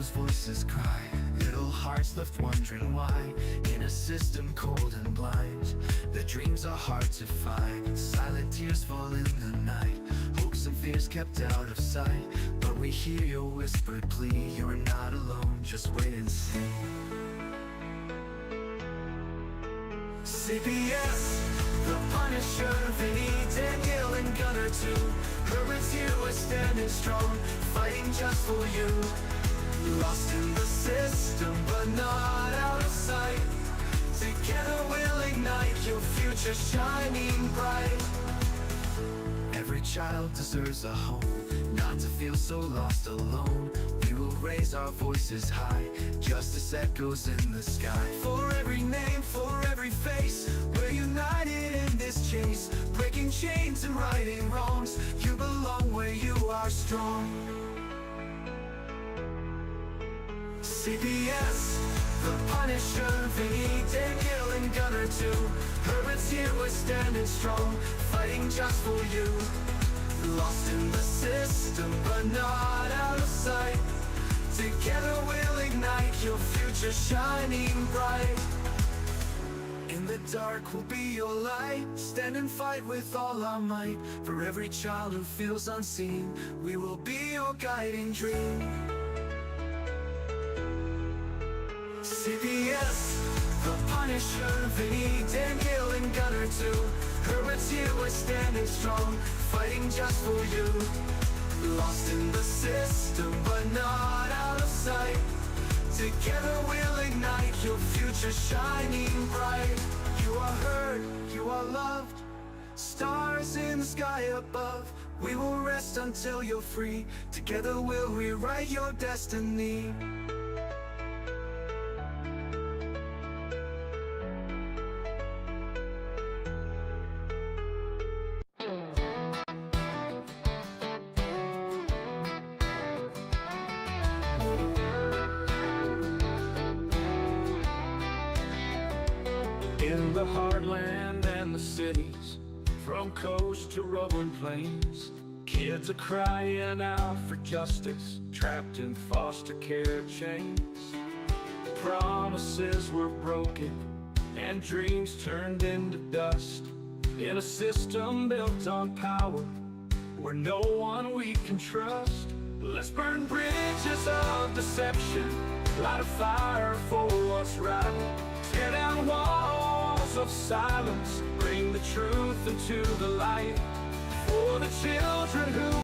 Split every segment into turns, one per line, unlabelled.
those voices cry, little hearts left wondering why. In a system cold and blind, the dreams are hard to find. Silent tears fall in the night, hopes and fears kept out of sight. But we hear your whispered plea, you're not alone, just wait and see. CPS, the Punisher, Vinny, Danielle, and Gunner too. Herbert's here, we're standing strong, fighting just for you. Lost in the system, but not out of sight. Together we'll ignite your future shining bright. Every child deserves a home, not to feel so lost alone. We will raise our voices high, justice echoes in the sky. For every name, for every face, we're united in this chase. Breaking chains and righting wrongs, you belong where you are strong. CPS, the Punisher, Vinny, Danielle, and Gunner too. Herbert's here, we're standing strong, fighting just for you. Lost in the system, but not out of sight. Together we'll ignite your future shining bright. In the dark we'll be your light, stand and fight with all our might. For every child who feels unseen, we will be your guiding dream. CPS, the Punisher, Vinny, Danielle, and Gunner too. Herbert's here, we're standing strong, fighting just for you. Lost in the system, but not out of sight. Together we'll ignite your future shining bright. You are heard, you are loved, stars in the sky above. We will rest until you're free. Together we'll rewrite your destiny.
In the heartland and the cities, from coast to rolling plains, kids are crying out for justice, trapped in foster care chains. Promises were broken and dreams turned into dust, in a system built on power where no one we can trust. Let's burn bridges of deception, light a fire for what's right. Tear down walls of silence, bring the truth into the light. For the children who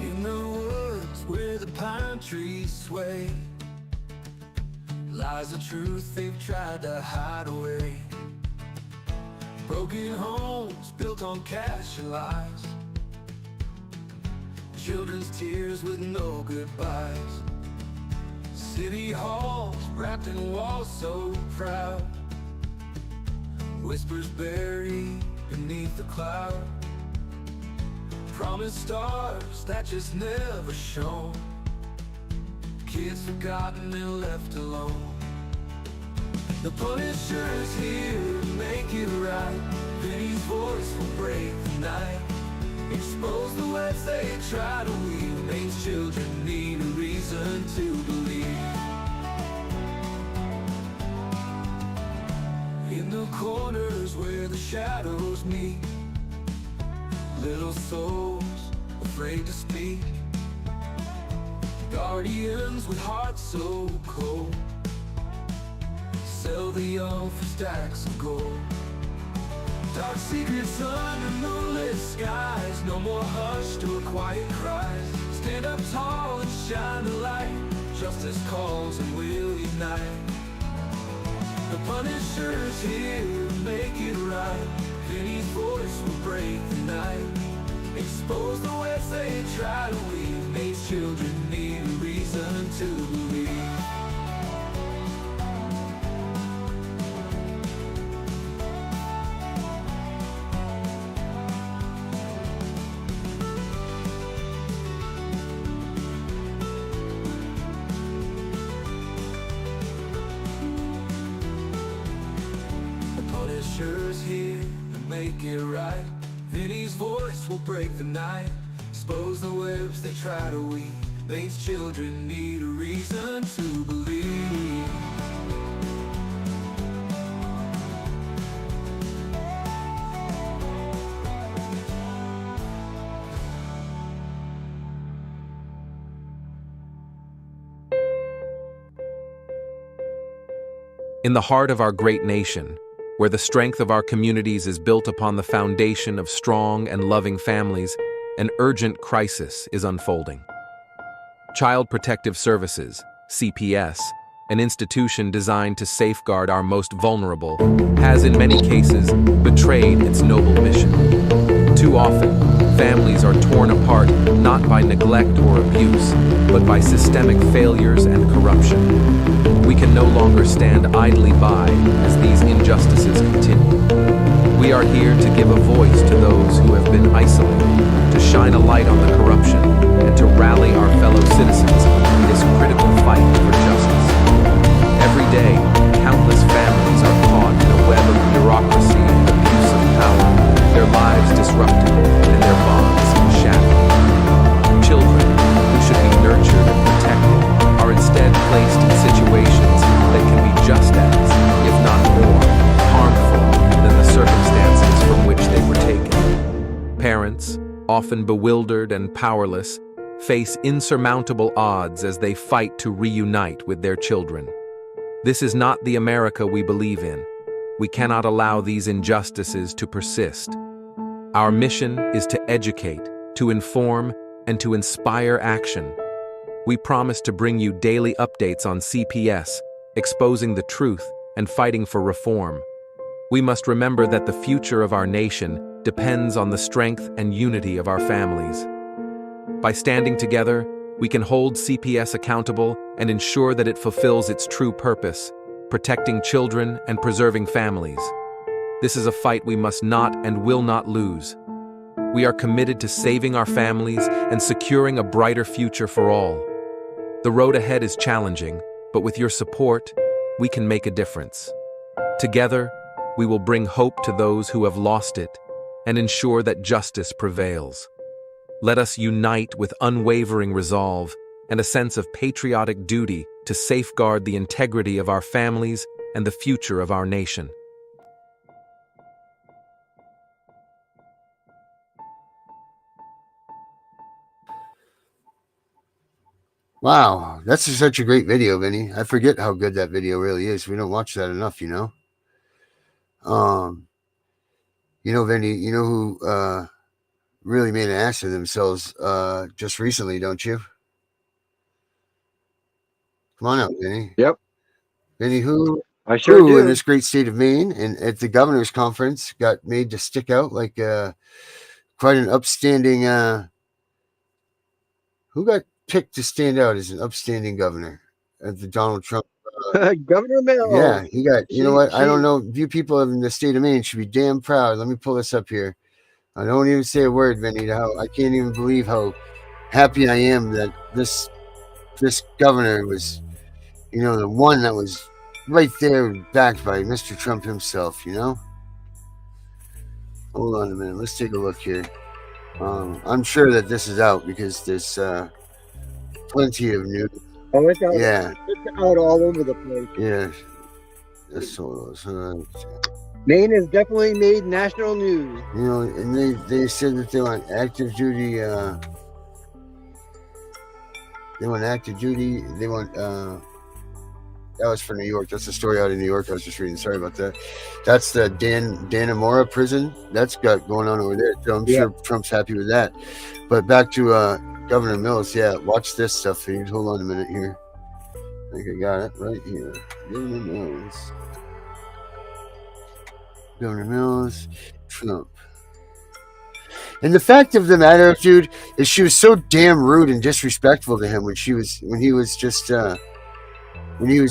in the woods where the pine trees sway, lies the truth they've tried to hide away. Broken homes built on cash and lies, children's tears with no goodbyes. City halls wrapped in walls so proud, whispers buried beneath the cloud. Promised stars that just never shone, kids forgotten and left alone. The Punisher's here to make it right. Vinny's voice will break the night, expose the webs they try to weave. Maine's children need a reason to believe. In the corners where the shadows meet, little souls afraid to speak, guardians with hearts so cold, sell the young for stacks of gold. Dark secrets under moonlit skies, no more hush to a quiet cries. Stand up tall and shine the light, justice calls and we'll unite. The Punisher's here to make it right. Vinny's voice will break the night, expose the webs they try to weave. Maine's children need a reason to believe. make it right. Vinny's voice will break the night, expose the webs they try to weave. Maine's children need a reason to believe.
In the heart of our great nation, where the strength of our communities is built upon the foundation of strong and loving families, an urgent crisis is unfolding. Child Protective Services, CPS, an institution designed to safeguard our most vulnerable, has in many cases betrayed its noble mission. Too often, families are torn apart not by neglect or abuse, but by systemic failures and corruption. We can no longer stand idly by as these injustices continue. We are here to give a voice to those who have been isolated, to shine a light on the corruption, and to rally our fellow citizens in this critical fight for justice. Every day, countless families are caught in a web of bureaucracy and abuse of power, their lives disrupted and their bonds shattered. Children, who should be nurtured and protected, are instead placed in situations that can be just as, if not more, harmful than the circumstances from which they were taken. Parents, often bewildered and powerless, face insurmountable odds as they fight to reunite with their children. This is not the America we believe in. We cannot allow these injustices to persist. Our mission is to educate, to inform, and to inspire action. We promise to bring you daily updates on CPS, exposing the truth and fighting for reform. We must remember that the future of our nation depends on the strength and unity of our families. By standing together, we can hold CPS accountable and ensure that it fulfills its true purpose, protecting children and preserving families. This is a fight we must not and will not lose. We are committed to saving our families and securing a brighter future for all. The road ahead is challenging, but with your support, we can make a difference. Together, we will bring hope to those who have lost it and ensure that justice prevails. Let us unite with unwavering resolve and a sense of patriotic duty to safeguard the integrity of our families and the future of our nation.
Wow, that's such a great video, Vinny. I forget how good that video really is. We don't watch that enough, you know. Vinny, you know who really made an ass of themselves just recently, don't you? Come on out, Vinny.
Yep.
Vinny, who
I sure do.
in this great state of Maine and at the governor's conference got made to stick out like quite an upstanding who got picked to stand out as an upstanding governor at the Donald Trump
Governor Mill.
Yeah, he got, you know what? I don't know. You people in the state of Maine should be damn proud. Let me pull this up here. I don't even say a word, Vinny. I can't even believe how happy I am that this governor was, you know, the one that was right there backed by Mr. Trump himself, you know? Hold on a minute. Let's take a look here. I'm sure that this is out because there's plenty of news.
Oh, it's out.
Yeah.
It's out all over the place.
Yeah. So,
Maine has definitely made national news.
you know, and they said that they want active duty. They want active duty. They want. That was for New York. That's a story out in New York. I was just reading. Sorry about that. That's the Dannemora prison. That's got going on over there. So I'm sure Trump's happy with that. But back to Governor Mills. Yeah, watch this stuff. Hold on a minute here. I think I got it right here. Governor Mills. Governor Mills. Trump. And the fact of the matter, dude, is she was so damn rude and disrespectful to him when he was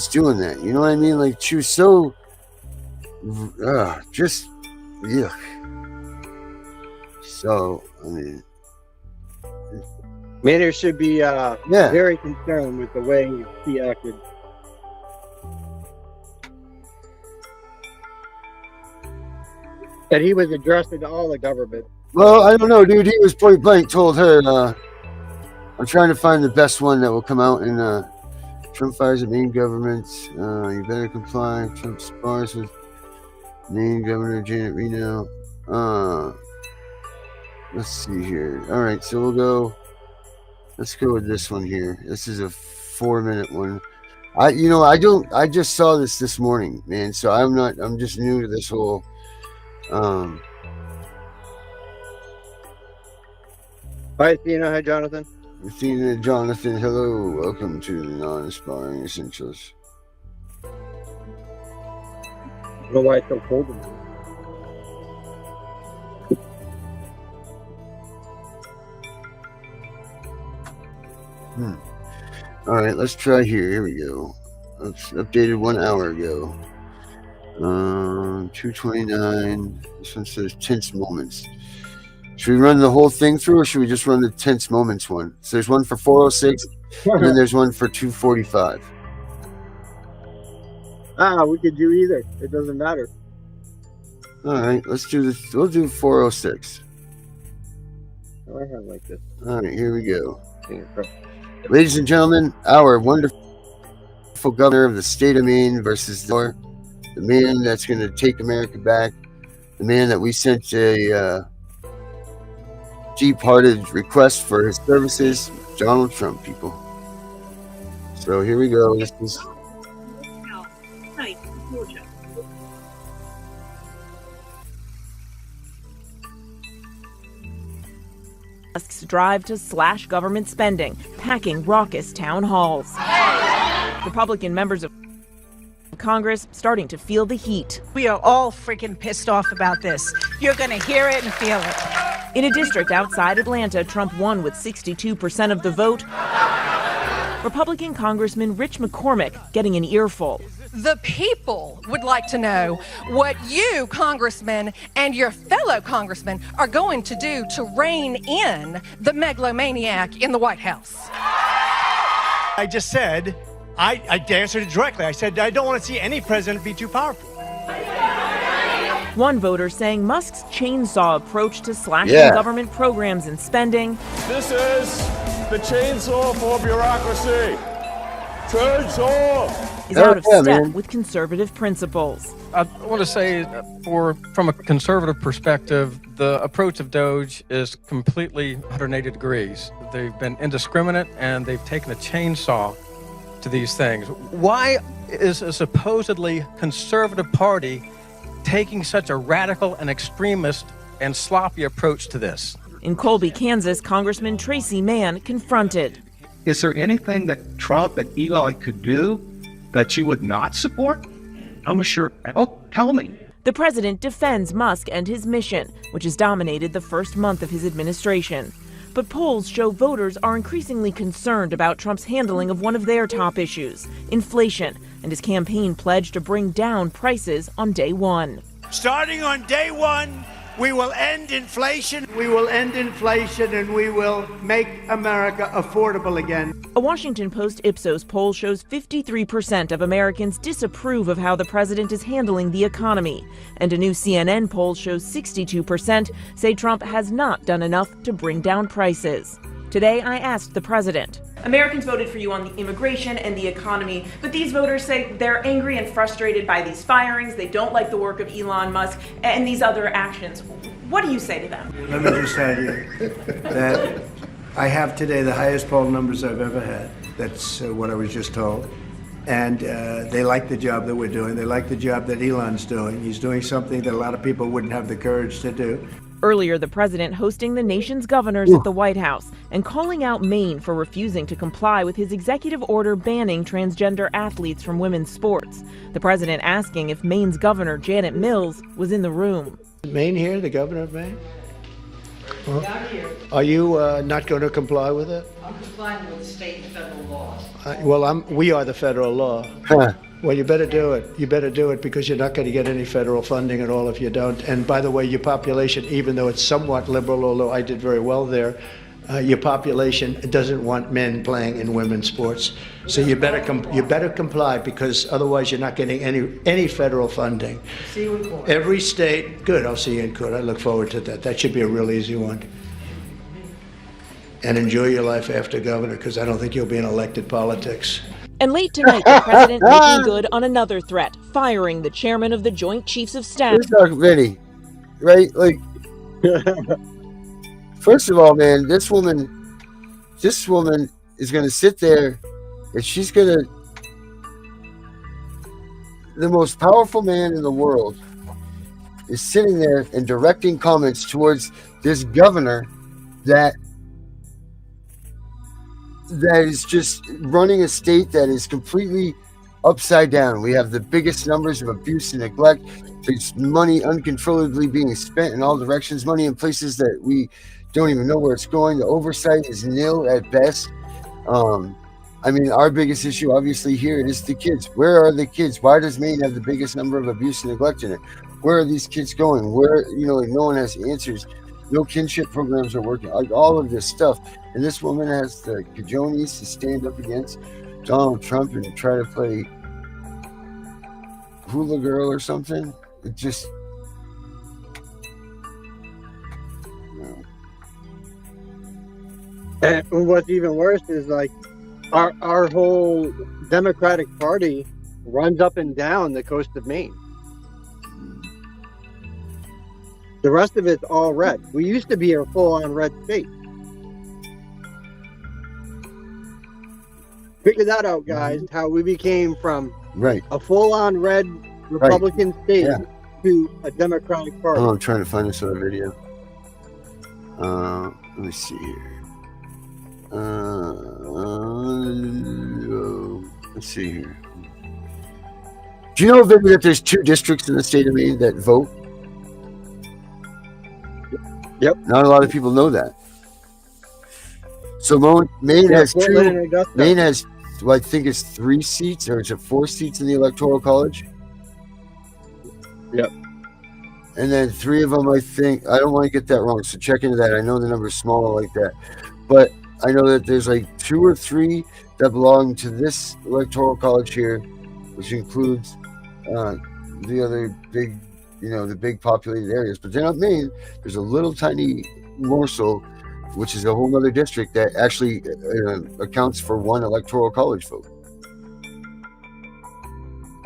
doing that. You know what I mean? Like, she was so just yuck. So, I mean,
Maynard should be very concerned with the way he acted. And he was addressing all the government.
Well, I don't know, dude. He was point blank told her, I'm trying to find the best one that will come out in Trump fires the Maine government. You better comply. Trump spars with Maine Governor Janet Reno. Let's see here. All right, so let's go with this one here. This is a 4-minute one. I just saw this morning, man. So I'm just new to this whole,
Hi, Athena. Hi, Jonathan.
Athena, Jonathan, hello. Welcome to the Non-Aspiring Essentials.
I don't know why it's so cold in here.
All right, let's try here. Here we go. It's updated 1 hour ago. 229. This one says tense moments. Should we run the whole thing through, or should we just run the tense moments one? So there's one for 406, and then there's one for 245.
We could do either. It doesn't matter.
All right, let's do this. We'll do 406.
I have like this.
All right, here we go. Ladies and gentlemen, our wonderful governor of the state of Maine versus the man that's going to take America back, the man that we sent a deep-hearted request for his services, Donald Trump, people. So here we go. This is
Musk's drive to slash government spending, packing raucous town halls. Republican members of Congress starting to feel the heat.
We are all freaking pissed off about this. You're going to hear it and feel it.
In a district outside Atlanta, Trump won with 62% of the vote. Republican Congressman Rich McCormick getting an earful.
The people would like to know what you, congressmen, and your fellow congressmen are going to do to rein in the megalomaniac in the White House.
I just said, I answered it directly. I said, I don't want to see any president be too powerful.
One voter saying Musk's chainsaw approach to slashing government programs and spending.
This is the chainsaw for bureaucracy. Chainsaw!
Is out of step with conservative principles.
I want to say, from a conservative perspective, the approach of DOJ is completely 180 degrees. They've been indiscriminate, and they've taken a chainsaw to these things. Why is a supposedly conservative party taking such a radical and extremist and sloppy approach to this?
In Colby, Kansas, Congressman Tracy Mann confronted.
Is there anything that Trump and Eli could do that you would not support? I'm sure. Oh, tell me.
The president defends Musk and his mission, which has dominated the first month of his administration. But polls show voters are increasingly concerned about Trump's handling of one of their top issues, inflation, and his campaign pledge to bring down prices on day one.
Starting on day one, we will end inflation. We will end inflation, and we will make America affordable again.
A Washington Post Ipsos poll shows 53% of Americans disapprove of how the president is handling the economy. And a new CNN poll shows 62% say Trump has not done enough to bring down prices. Today, I asked the president. Americans voted for you on the immigration and the economy, but these voters say they're angry and frustrated by these firings. They don't like the work of Elon Musk and these other actions. What do you say to them?
Let me just tell you that I have today the highest poll numbers I've ever had. That's what I was just told. And they like the job that we're doing. They like the job that Elon's doing. He's doing something that a lot of people wouldn't have the courage to do.
Earlier, the president hosting the nation's governors at the White House and calling out Maine for refusing to comply with his executive order banning transgender athletes from women's sports. The president asking if Maine's governor, Janet Mills, was in the room.
Maine here, the governor of Maine? Not here. Are you not going to comply with it?
I'm complying with state and federal laws.
We are the federal law. Well, you better do it. You better do it because you're not going to get any federal funding at all if you don't. And by the way, your population, even though it's somewhat liberal, although I did very well there, your population doesn't want men playing in women's sports. So you better comply, because otherwise you're not getting any federal funding.
See you in court.
Every state, good, I'll see you in court. I look forward to that. That should be a real easy one. And enjoy your life after governor, because I don't think you'll be in elected politics.
And late tonight, the president making good on another threat, firing the chairman of the Joint Chiefs of Staff.
It's not Vinny, right? Like, first of all, man, this woman is going to sit there, and she's going to, the most powerful man in the world is sitting there and directing comments towards this governor that is just running a state that is completely upside down. We have the biggest numbers of abuse and neglect. There's money uncontrollably being spent in all directions, money in places that we don't even know where it's going. The oversight is nil at best. I mean, our biggest issue obviously here is the kids. Where are the kids? Why does Maine have the biggest number of abuse and neglect in it? Where are these kids going? Where, like, no one has answers. No kinship programs are working, like all of this stuff. And this woman has the cajones to stand up against Donald Trump and try to play hula girl or something. It just,
And what's even worse is, like, our whole Democratic Party runs up and down the coast of Maine. The rest of it's all red. We used to be a full-on red state. Figure that out, guys, how we became from a full-on red Republican state to a Democratic Party.
Oh, I'm trying to find this other video. Let me see here. Let's see here. Do you know, Vicky, that there's 2 districts in the state of Maine that vote?
Yep.
Not a lot of people know that. So Maine has 2. Maine has, well, I think it's 3 seats, or is it 4 seats in the Electoral College?
Yep.
And then 3 of them, I think, I don't want to get that wrong, so check into that. I know the number's smaller like that, but I know that there's like 2 or 3 that belong to this Electoral College here, which includes the other big, the big populated areas. But then up Maine, there's a little tiny morsel, which is a whole other district that actually accounts for 1 Electoral College vote.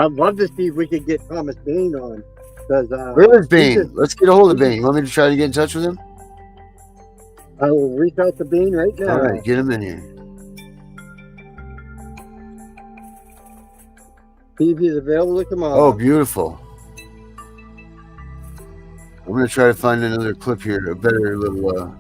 I'd love to see if we could get Thomas Bain on.
Where is Bain? Let's get a hold of Bain. You want me to try to get in touch with him?
I will reach out to Bain right now.
All right, get him in here.
See if he's available to come on.
Oh, beautiful. I'm going to try to find another clip here, a better little...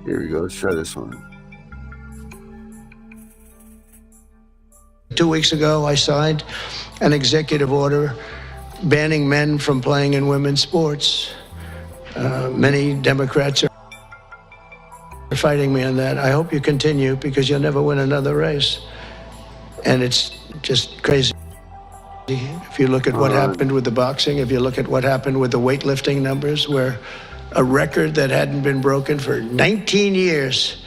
Here we go. Let's try this one.
2 weeks ago, I signed an executive order banning men from playing in women's sports. Many Democrats are fighting me on that. I hope you continue, because you'll never win another race. And it's just crazy. If you look at what happened with the boxing, if you look at what happened with the weightlifting numbers, where a record that hadn't been broken for 19 years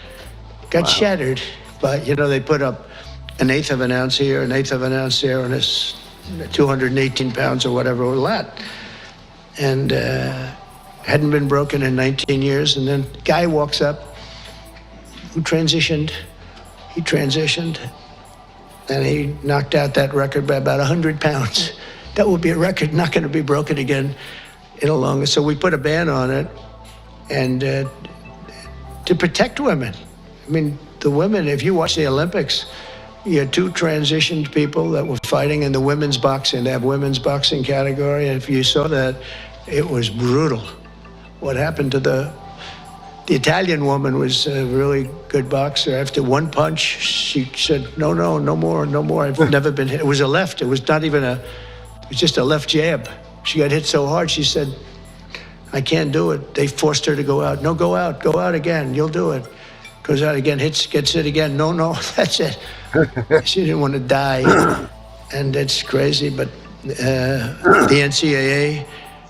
got shattered. But, they put up 1/8 of an ounce here, 1/8 of an ounce there, and it's 218 pounds or whatever it was that. And hadn't been broken in 19 years. And then a guy walks up who transitioned. He transitioned. And he knocked out that record by about 100 pounds. That would be a record not going to be broken again in a long. So we put a ban on it, and to protect women. I mean, the women, if you watch the Olympics, you had 2 transitioned people that were fighting in the women's boxing. They have women's boxing category. And if you saw that, it was brutal. What happened to the Italian woman was a really good boxer. After 1 punch, she said, no more. I've never been hit. It was a left. It was not even it was just a left jab. She got hit so hard, she said, I can't do it. They forced her to go out. No, go out again. You'll do it. goes out again, gets hit again. No, that's it. She didn't want to die. And it's crazy, but the NCAA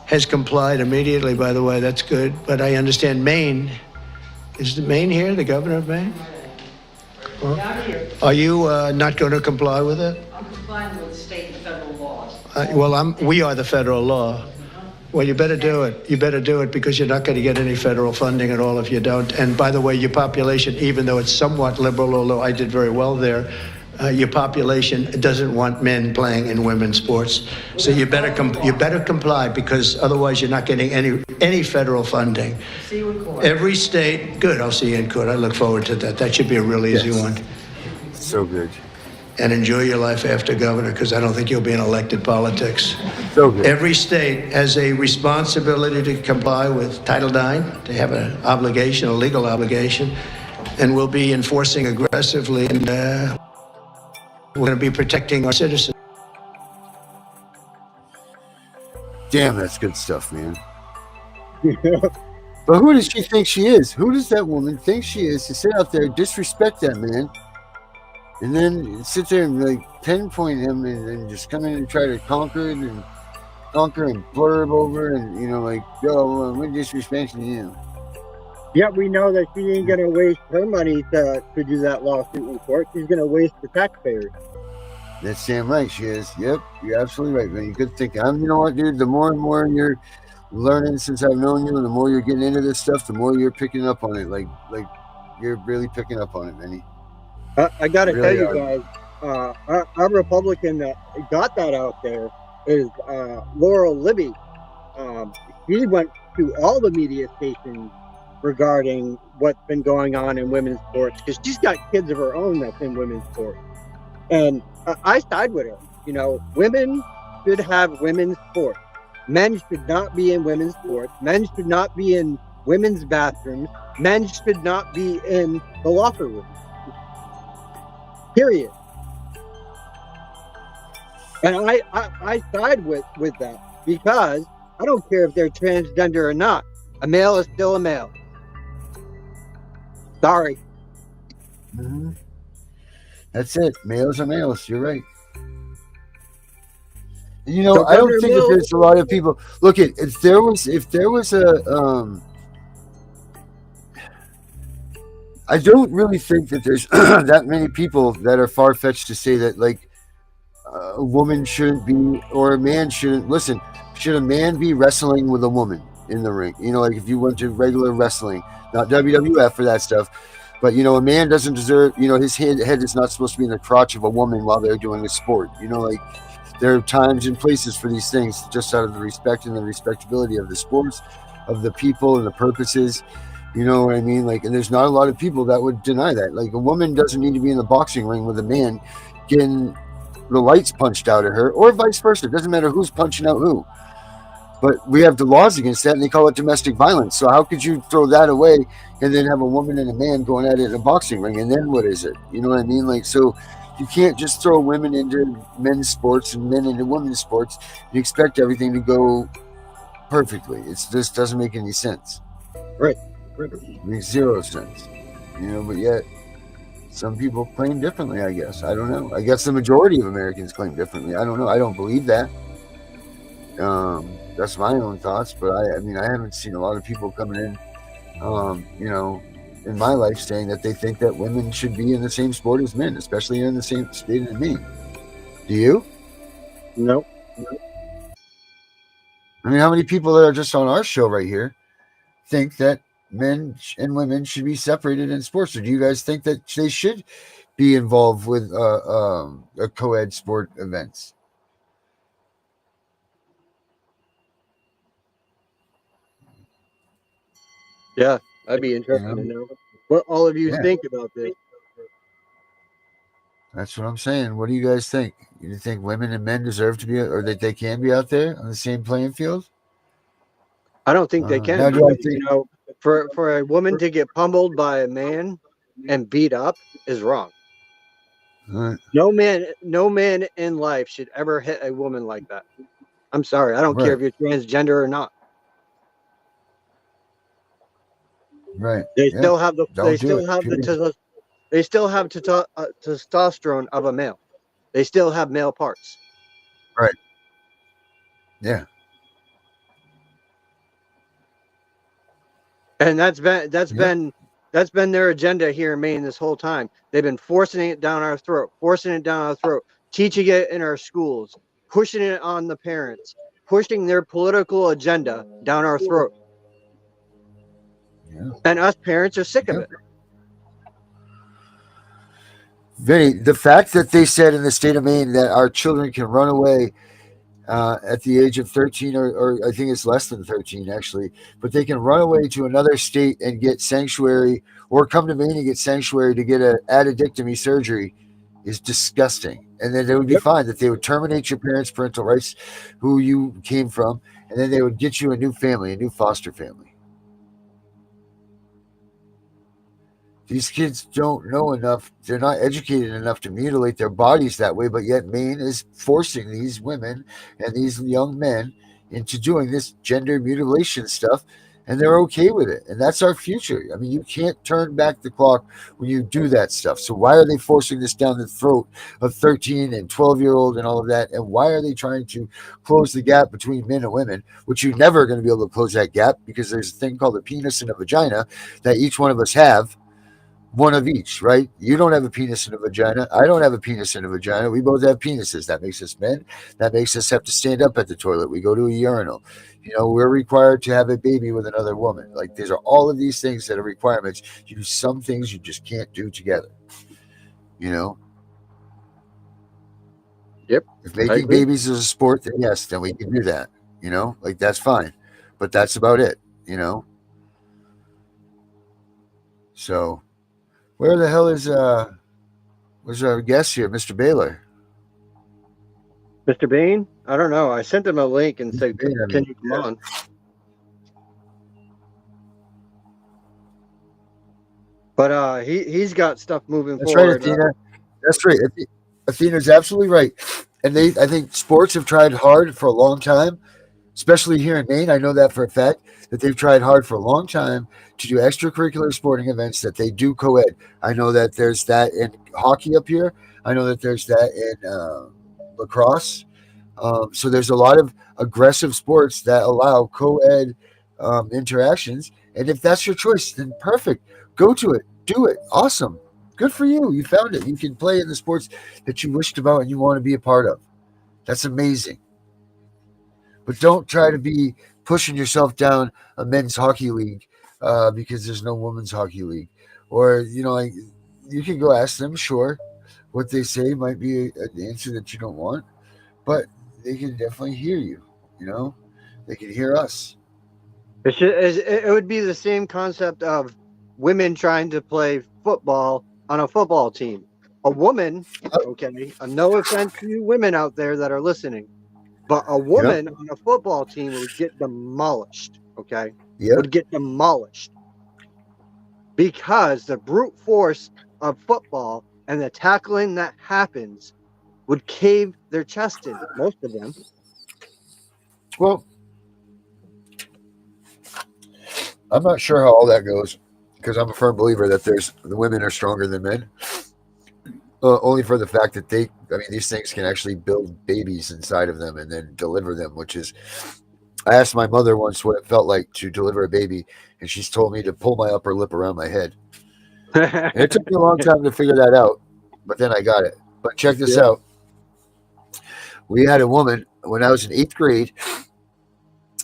has complied immediately, by the way. That's good. But I understand Maine. Is the Maine here, the governor of Maine? Are you not going to comply with it?
I'm complying with state and federal laws.
We are the federal law. Well, you better do it. You better do it because you're not going to get any federal funding at all if you don't. And by the way, your population, even though it's somewhat liberal, although I did very well there, your population doesn't want men playing in women's sports. So you better comply because otherwise you're not getting any federal funding.
See you in court.
Every state, good. I'll see you in court. I look forward to that. That should be a real easy one.
So good.
And enjoy your life after governor, because I don't think you'll be in elected politics.
So good.
Every state has a responsibility to comply with Title IX. They have an obligation, a legal obligation, and we'll be enforcing aggressively, and we're going to be protecting our citizens.
Damn, that's good stuff, man. But who does she think she is? Who does that woman think she is to sit out there, disrespect that man, and then sit there and like pinpoint him and just come in and try to conquer and blurb over and, you know, like, yo, we're disrespecting you.
Yeah, we know that she ain't going to waste her money to do that lawsuit in court. She's going to waste the taxpayers.
That's damn right she is. Yep, you're absolutely right, man. You good thinking. You know what, dude? The more and more you're learning since I've known you, and the more you're getting into this stuff, the more you're picking up on it. Like you're really picking up on it, Manny.
I got to
Really
tell you guys, our Republican that got that out there is Laurel Libby. She went to all the media stations regarding what's been going on in women's sports because she's got kids of her own that's in women's sports. And I side with her. You know, women should have women's sports. Men should not be in women's sports. Men should not be in women's bathrooms. Men should not be in the locker room. Period. And I side with that because I don't care if they're transgender or not. A male is still a male. Sorry.
Mm-hmm. That's it. Males are males. You're right. You know, I don't think that there's a lot of people. Look, if there was a, I don't really think that there's that many people that are far-fetched to say that, like, a woman shouldn't be, or a man shouldn't. Listen, should a man be wrestling with a woman in the ring? You know, like if you went to regular wrestling, not WWF for that stuff. But, you know, a man doesn't deserve, you know, his head is not supposed to be in the crotch of a woman while they're doing a sport. You know, like, there are times and places for these things just out of the respect and the respectability of the sports, of the people and the purposes. You know what I mean? Like, and there's not a lot of people that would deny that. Like, a woman doesn't need to be in the boxing ring with a man getting the lights punched out of her, or vice versa. It doesn't matter who's punching out who. But we have the laws against that, and they call it domestic violence. So how could you throw that away and then have a woman and a man going at it in a boxing ring? And then what is it? You know what I mean? Like, so you can't just throw women into men's sports and men into women's sports and expect everything to go perfectly. It just doesn't make any sense.
Right.
It makes zero sense. You know, but yet some people claim differently, I guess. I don't know. I guess the majority of Americans claim differently. I don't know. I don't believe that. That's my own thoughts, but I mean, I haven't seen a lot of people coming in, you know, in my life saying that they think that women should be in the same sport as men, especially in the same state as me. Do you?
No.
I mean, how many people that are just on our show right here think that men and women should be separated in sports? Or do you guys think that they should be involved with a co-ed sport events?
Yeah, I'd be interested to know what all of you think about this.
That's what I'm saying. What do you guys think? You think women and men deserve to be, or that they can be out there on the same playing field?
I don't think they can. You know, for a woman to get pummeled by a man and beat up is wrong. No man in life should ever hit a woman like that. I'm sorry. I don't care if you're transgender or not.
Right.
They
Yeah.
still have the
Don't
they
do
still
it.
have
Period.
they still have testosterone of a male. They still have male parts.
Right. Yeah.
And that's
Yeah.
been their agenda here in Maine this whole time. They've been forcing it down our throat, teaching it in our schools, pushing it on the parents, pushing their political agenda down our throat.
Yeah.
And us parents are sick of
Yeah.
it.
Vinny, the fact that they said in the state of Maine that our children can run away at the age of 13, or I think it's less than 13 actually, but they can run away to another state and get sanctuary, or come to Maine and get sanctuary to get a addictomy surgery, is disgusting. And then it would be fine that they would terminate your parents' parental rights, who you came from, and then they would get you a new family, a new foster family. These kids don't know enough. They're not educated enough to mutilate their bodies that way, but yet Maine is forcing these women and these young men into doing this gender mutilation stuff, and they're okay with it. And that's our future. I mean, you can't turn back the clock when you do that stuff. So why are they forcing this down the throat of 13 and 12-year-old and all of that? And why are they trying to close the gap between men and women, which you're never going to be able to close that gap, because there's a thing called a penis and a vagina that each one of us have. One of each, right? You don't have a penis and a vagina. I don't have a penis and a vagina. We both have penises. That makes us men. That makes us have to stand up at the toilet. We go to a urinal. We're required to have a baby with another woman. Like, these are all of these things that are requirements. Some things you just can't do together. Yep. If making babies is a sport, then yes, then we can do that. Like, that's fine. But that's about it. So. Where the hell was our guest here, Mr. Baylor?
Mr. Bain? I don't know. I sent him a link and said,
Bain,
"Can you come on?" But he's got stuff moving forward.
That's right, Athena. That's right. Athena's absolutely right. And I think sports have tried hard for a long time, especially here in Maine. I know that for a fact, that they've tried hard for a long time to do extracurricular sporting events that they do co-ed. I know that there's that in hockey up here. I know that there's that in lacrosse. So there's a lot of aggressive sports that allow co-ed interactions. And if that's your choice, then perfect. Go to it. Do it. Awesome. Good for you. You found it. You can play in the sports that you wished about and you want to be a part of. That's amazing. But don't try to be pushing yourself down a men's hockey league because there's no women's hockey league. Or, you can go ask them, sure. What they say might be an answer that you don't want, but they can definitely hear you, They can hear us.
It would be the same concept of women trying to play football on a football team. A woman, okay, no offense to you women out there that are listening, but a woman on a football team would get demolished, okay? Would get demolished. Because the brute force of football and the tackling that happens would cave their chest in, most of them.
Well, I'm not sure how all that goes, because I'm a firm believer that the women are stronger than men. Only for the fact that these things can actually build babies inside of them and then deliver them, which is, I asked my mother once what it felt like to deliver a baby, and she's told me to pull my upper lip around my head. And it took me a long time to figure that out, but then I got it. But check this out. We had a woman when I was in 8th grade,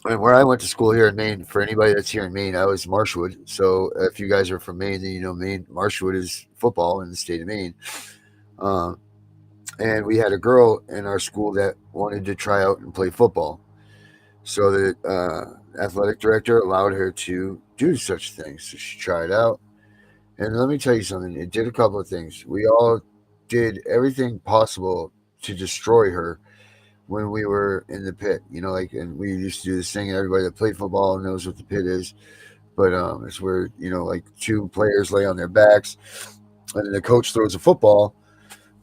and where I went to school here in Maine. For anybody that's here in Maine, I was Marshwood. So if you guys are from Maine, then you know Maine. Marshwood is football in the state of Maine. And we had a girl in our school that wanted to try out and play football. So the athletic director allowed her to do such things. So she tried out. And let me tell you something. It did a couple of things. We all did everything possible to destroy her when we were in the pit. And we used to do this thing, and everybody that played football knows what the pit is. But it's where, two players lay on their backs, and then the coach throws a football.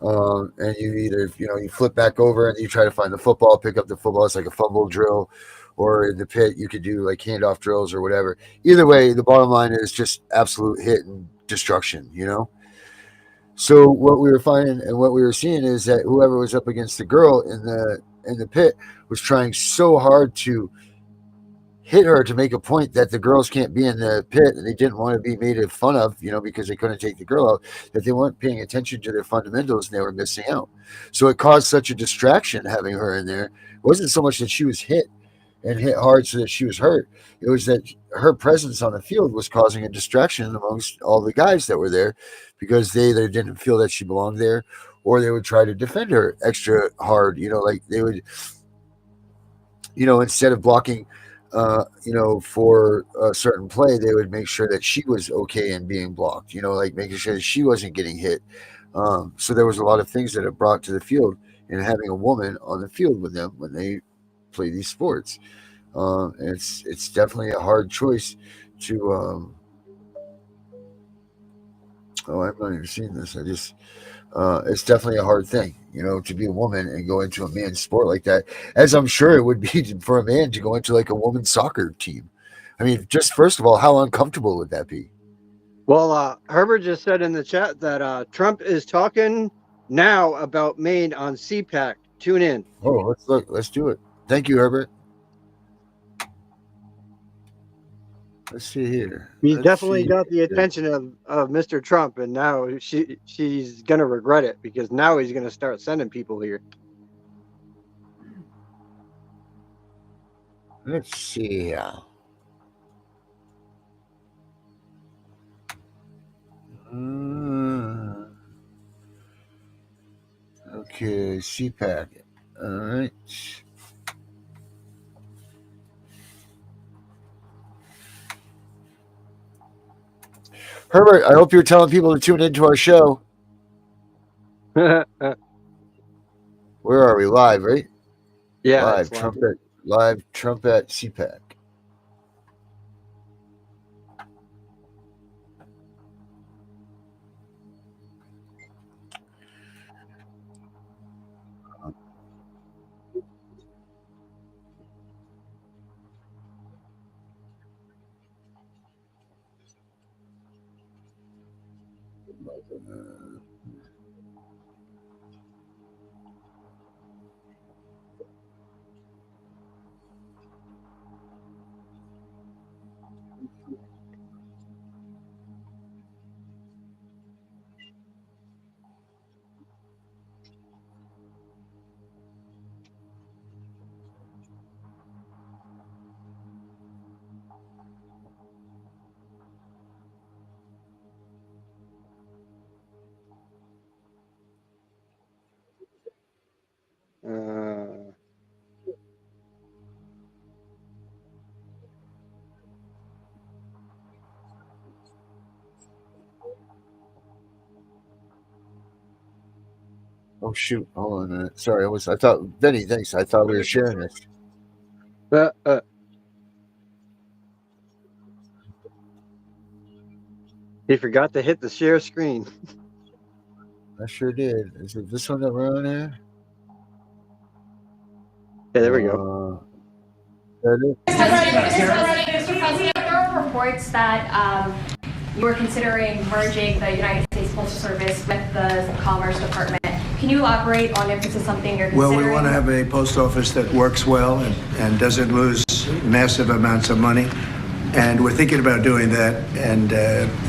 And you either, you flip back over and you try to find the football, pick up the football. It's like a fumble drill, or in the pit, you could do like handoff drills or whatever. Either way, the bottom line is just absolute hit and destruction, you know? So what we were finding and what we were seeing is that whoever was up against the girl in the pit was trying so hard to hit her to make a point that the girls can't be in the pit, and they didn't want to be made fun of, you know, because they couldn't take the girl out, that they weren't paying attention to their fundamentals and they were missing out. So it caused such a distraction having her in there. It wasn't so much that she was hit and hit hard so that she was hurt. It was that her presence on the field was causing a distraction amongst all the guys that were there, because they either didn't feel that she belonged there, or they would try to defend her extra hard, you know, like they would, you know, instead of blocking you know, for a certain play, they would make sure that she was okay and being blocked, you know, like making sure that she wasn't getting hit. So there was a lot of things that it brought to the field, and having a woman on the field with them when they play these sports. And it's definitely a hard choice to I've not even seen this. It's definitely a hard thing, you know, to be a woman and go into a man's sport like that, as I'm sure it would be for a man to go into like a women's soccer team. I mean, just first of all, how uncomfortable would that be?
Well, Herbert just said in the chat that Trump is talking now about Maine on CPAC. Tune in.
Oh, let's look. Let's do it. Thank you, Herbert. Let's see here.
He's definitely got the attention of Mr. Trump, and now she's going to regret it, because now he's going to start sending people here.
Let's see here. Okay, CPAC. All right. Herbert, I hope you're telling people to tune into our show. Where are we? Live, right?
Yeah.
Live. Trump at CPAC. Oh shoot! Hold on a minute. Sorry, I thought Benny. Thanks. I thought we were sharing this.
He forgot to hit the share screen.
I sure did. Is it this one that we're on there?
Yeah, there we go.
There it is.
Mr. President, there are reports that you were considering merging the United States Postal Service with the Commerce Department. Can you elaborate on if this is something you're considering?
Well, we want to have a post office that works well and doesn't lose massive amounts of money. And we're thinking about doing that, and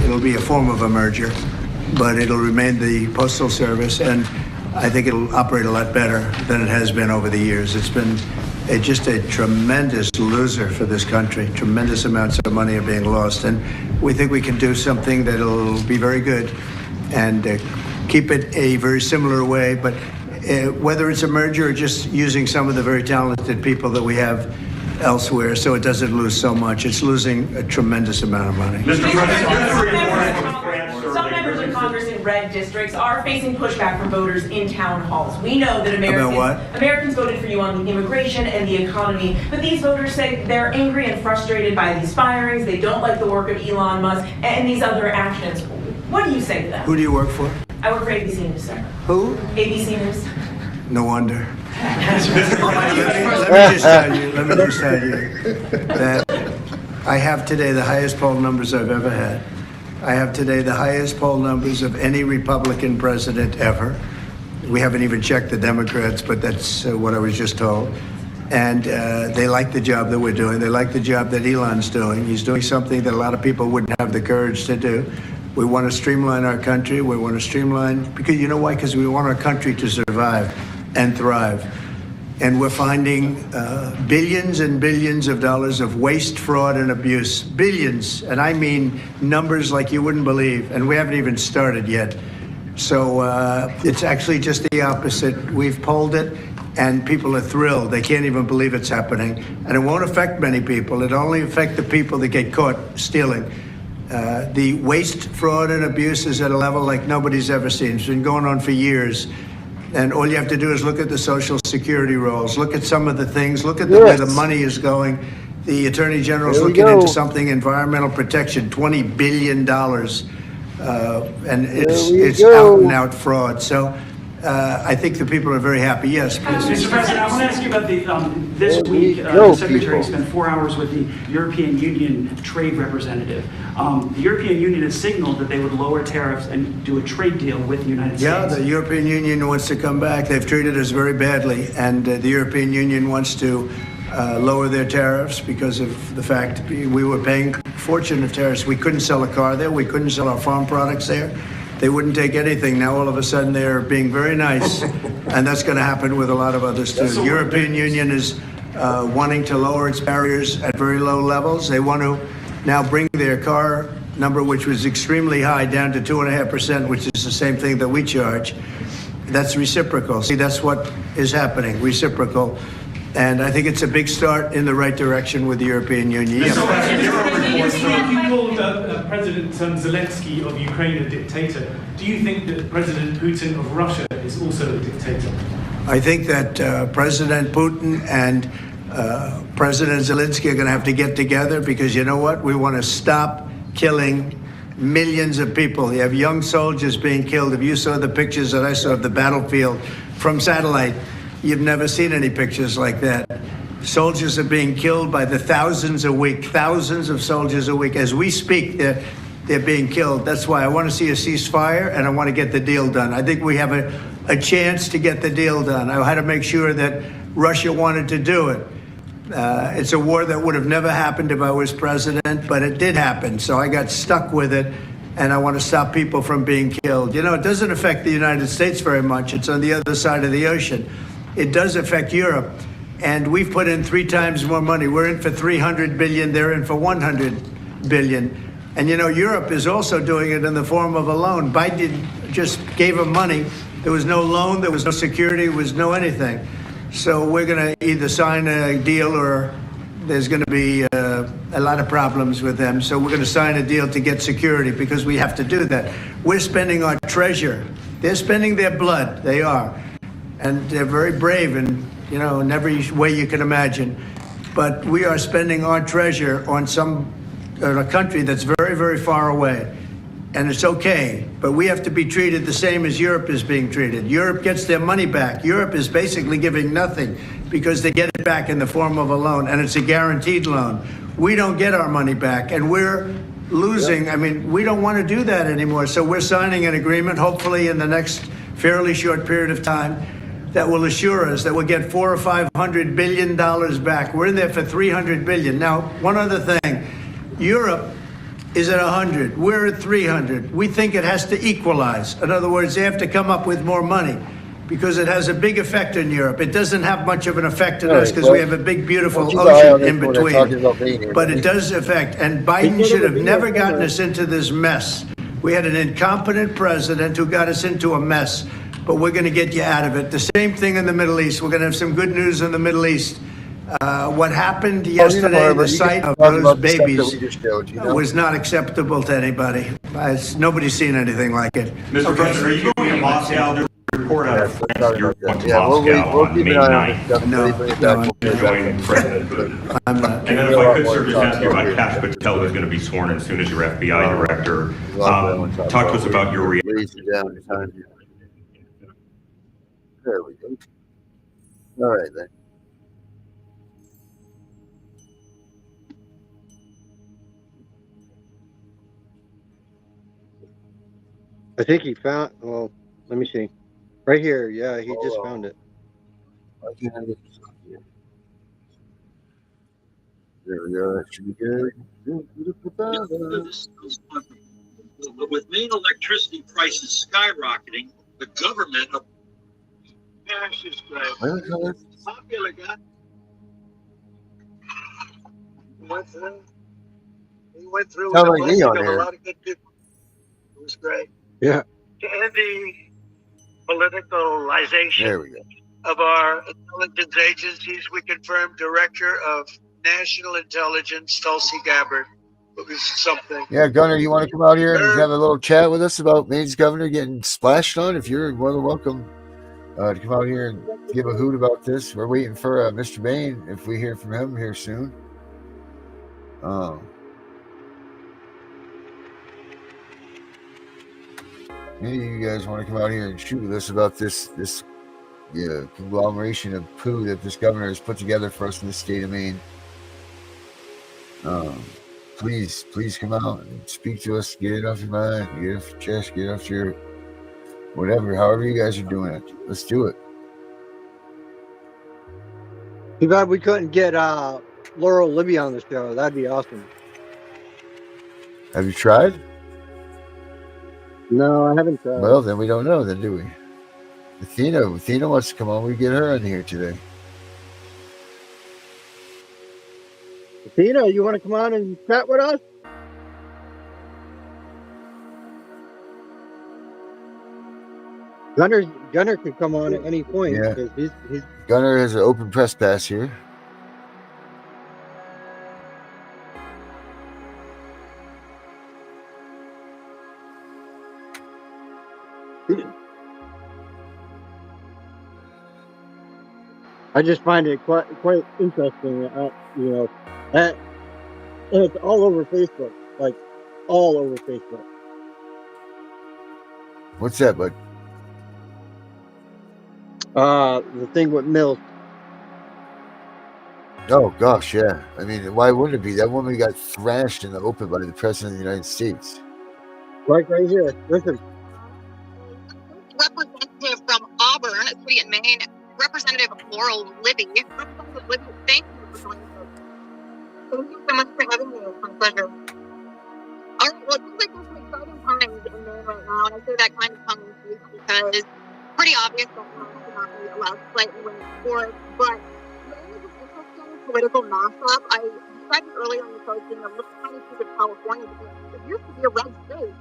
it'll be a form of a merger, but it'll remain the Postal Service, and I think it'll operate a lot better than it has been over the years. It's been just a tremendous loser for this country. Tremendous amounts of money are being lost, and we think we can do something that'll be very good and keep it a very similar way, but whether it's a merger or just using some of the very talented people that we have elsewhere so it doesn't lose so much. It's losing a tremendous amount of money.
Mr. Some members of Congress in red districts are facing pushback from voters in town halls. We know that Americans voted for you on the immigration and the economy, but these voters say they're angry and frustrated by these firings. They don't like the work of Elon Musk and these other actions. What do you say to them?
Who do you work for?
I work for ABC News, sir.
Who?
ABC News.
No wonder. Let me just tell you that I have today the highest poll numbers I've ever had. I have today the highest poll numbers of any Republican president ever. We haven't even checked the Democrats, but that's what I was just told. And they like the job that we're doing. They like the job that Elon's doing. He's doing something that a lot of people wouldn't have the courage to do. We want to streamline our country. We want to streamline, because you know why? Because we want our country to survive and thrive. And we're finding billions and billions of dollars of waste, fraud, and abuse. Billions, and I mean numbers like you wouldn't believe. And we haven't even started yet. So it's actually just the opposite. We've polled it, and people are thrilled. They can't even believe it's happening. And it won't affect many people. It'll only affect the people that get caught stealing. The waste, fraud, and abuse is at a level like nobody's ever seen. It's been going on for years. And all you have to do is look at the Social Security rolls, look at some of the things, look at the way the money is going. The Attorney General's looking into something, environmental protection, $20 billion. And it's out and out fraud. So I think the people are very happy. Yes, please.
Mr. President, I want to ask you about this week, the Secretary spent 4 hours with the European Union trade representative. The European Union has signaled that they would lower tariffs and do a trade deal with the United States.
Yeah, the European Union wants to come back. They've treated us very badly, and the European Union wants to lower their tariffs because of the fact we were paying a fortune of tariffs. We couldn't sell a car there. We couldn't sell our farm products there. They wouldn't take anything. Now all of a sudden they're being very nice, and that's going to happen with a lot of others too. The European Union is wanting to lower its barriers at very low levels. They want to now bring their car number, which was extremely high, down to 2.5%, which is the same thing that we charge. That's reciprocal. See, that's what is happening, reciprocal. And I think it's a big start in the right direction with the European Union.
You called President Zelensky of Ukraine a dictator. Do you think that President Putin of Russia is also a dictator?
I think that President Putin and President Zelensky are going to have to get together, because you know what? We want to stop killing millions of people. You have young soldiers being killed. If you saw the pictures that I saw of the battlefield from satellite, you've never seen any pictures like that. Soldiers are being killed by the thousands a week, thousands of soldiers a week. As we speak, they're being killed. That's why I want to see a ceasefire, and I want to get the deal done. I think we have a chance to get the deal done. I had to make sure that Russia wanted to do it. It's a war that would have never happened if I was president, but it did happen. So I got stuck with it, and I want to stop people from being killed. You know, it doesn't affect the United States very much. It's on the other side of the ocean. It does affect Europe, and we've put in 3 times more money. We're in for $300 billion. They're in for $100 billion. And, you know, Europe is also doing it in the form of a loan. Biden just gave them money. There was no loan. There was no security. There was no anything. So we're going to either sign a deal, or there's going to be a lot of problems with them. So we're going to sign a deal to get security, because we have to do that. We're spending our treasure. They're spending their blood. They are. And they're very brave, and, you know, in every way you can imagine. But we are spending our treasure on a country that's very, very far away. And it's okay, but we have to be treated the same as Europe is being treated. Europe gets their money back. Europe is basically giving nothing, because they get it back in the form of a loan, and it's a guaranteed loan. We don't get our money back, and we're losing. I mean, we don't want to do that anymore. So we're signing an agreement, hopefully in the next fairly short period of time, that will assure us that we'll get $400 or $500 billion back. We're in there for $300 billion. Now, one other thing, Europe is at 100. We're at 300. We think it has to equalize. In other words, they have to come up with more money, because it has a big effect in Europe. It doesn't have much of an effect on us, because we have a big, beautiful ocean in between. But it does affect. And Biden should have never gotten us into this mess. We had an incompetent president who got us into a mess. But we're going to get you out of it. The same thing in the Middle East. We're going to have some good news in the Middle East. What happened yesterday, the sight of those babies was not acceptable to anybody. Nobody's seen anything like it.
Mr. President, are you going to Moscow to report out of France? You're going to Moscow on May 9th.
No.
To join President Putin. And then if I could, sir, just ask you about Kash Patel, who's going to be sworn as soon as your FBI director. Talk to us about your reaction.
There we go. All right, then.
I think he found. Well, let me see. Right here. Yeah, he just found it.
Why can't I get this up here? There we go. That should be good.
But with Maine electricity prices skyrocketing, the government of popular guy went through
Sound
with
like
a
me
blessing
on
of a
there.
lot of good people. It was great.
Yeah.
And the politicalization
There we go.
of our intelligence agencies, we confirmed Director of National Intelligence, Tulsi Gabbard. It was something.
Yeah, Gunner, you want to come out here and have a little chat with us about Maine's governor getting splashed on? If you're more than welcome to come out here and give a hoot about this. We're waiting for Mr. Maine, if we hear from him here soon. Any of you guys want to come out here and shoot with us about this conglomeration of poo that this governor has put together for us in the state of Maine? Please come out and speak to us. Get it off your mind, get it off your chest, get it off your whatever, however you guys are doing it. Let's do it.
Too bad we couldn't get Laurel Libby on the show. That'd be awesome.
Have you tried?
No, I haven't tried.
Well, then we don't know, then, do we? Athena wants to come on. We get her on here today.
Athena, you want to come on and chat with us? Gunner could come on at any point.
Yeah.
Because he's
Gunner has an open press pass here.
I just find it quite interesting. And it's all over Facebook, like all over Facebook.
What's that, bud?
The thing with Mills.
Oh gosh, yeah. I mean, why wouldn't it be? That woman got thrashed in the open by the president of the United States.
Right here. Listen.
Representative from Auburn, a city in Maine, Representative Laurel Libby. Representative Libby, thank you for joining us. Thank you so much for having me. It's my pleasure. All right, well, it seems like there's some exciting times in Maine right now, and I say that kind of tongue in cheek because it's pretty obvious that parents should not be allowed to play in women's sports, but Maine is an interesting political mashup. I described it earlier in the show as being a little tiny piece of California because it used to be a red state.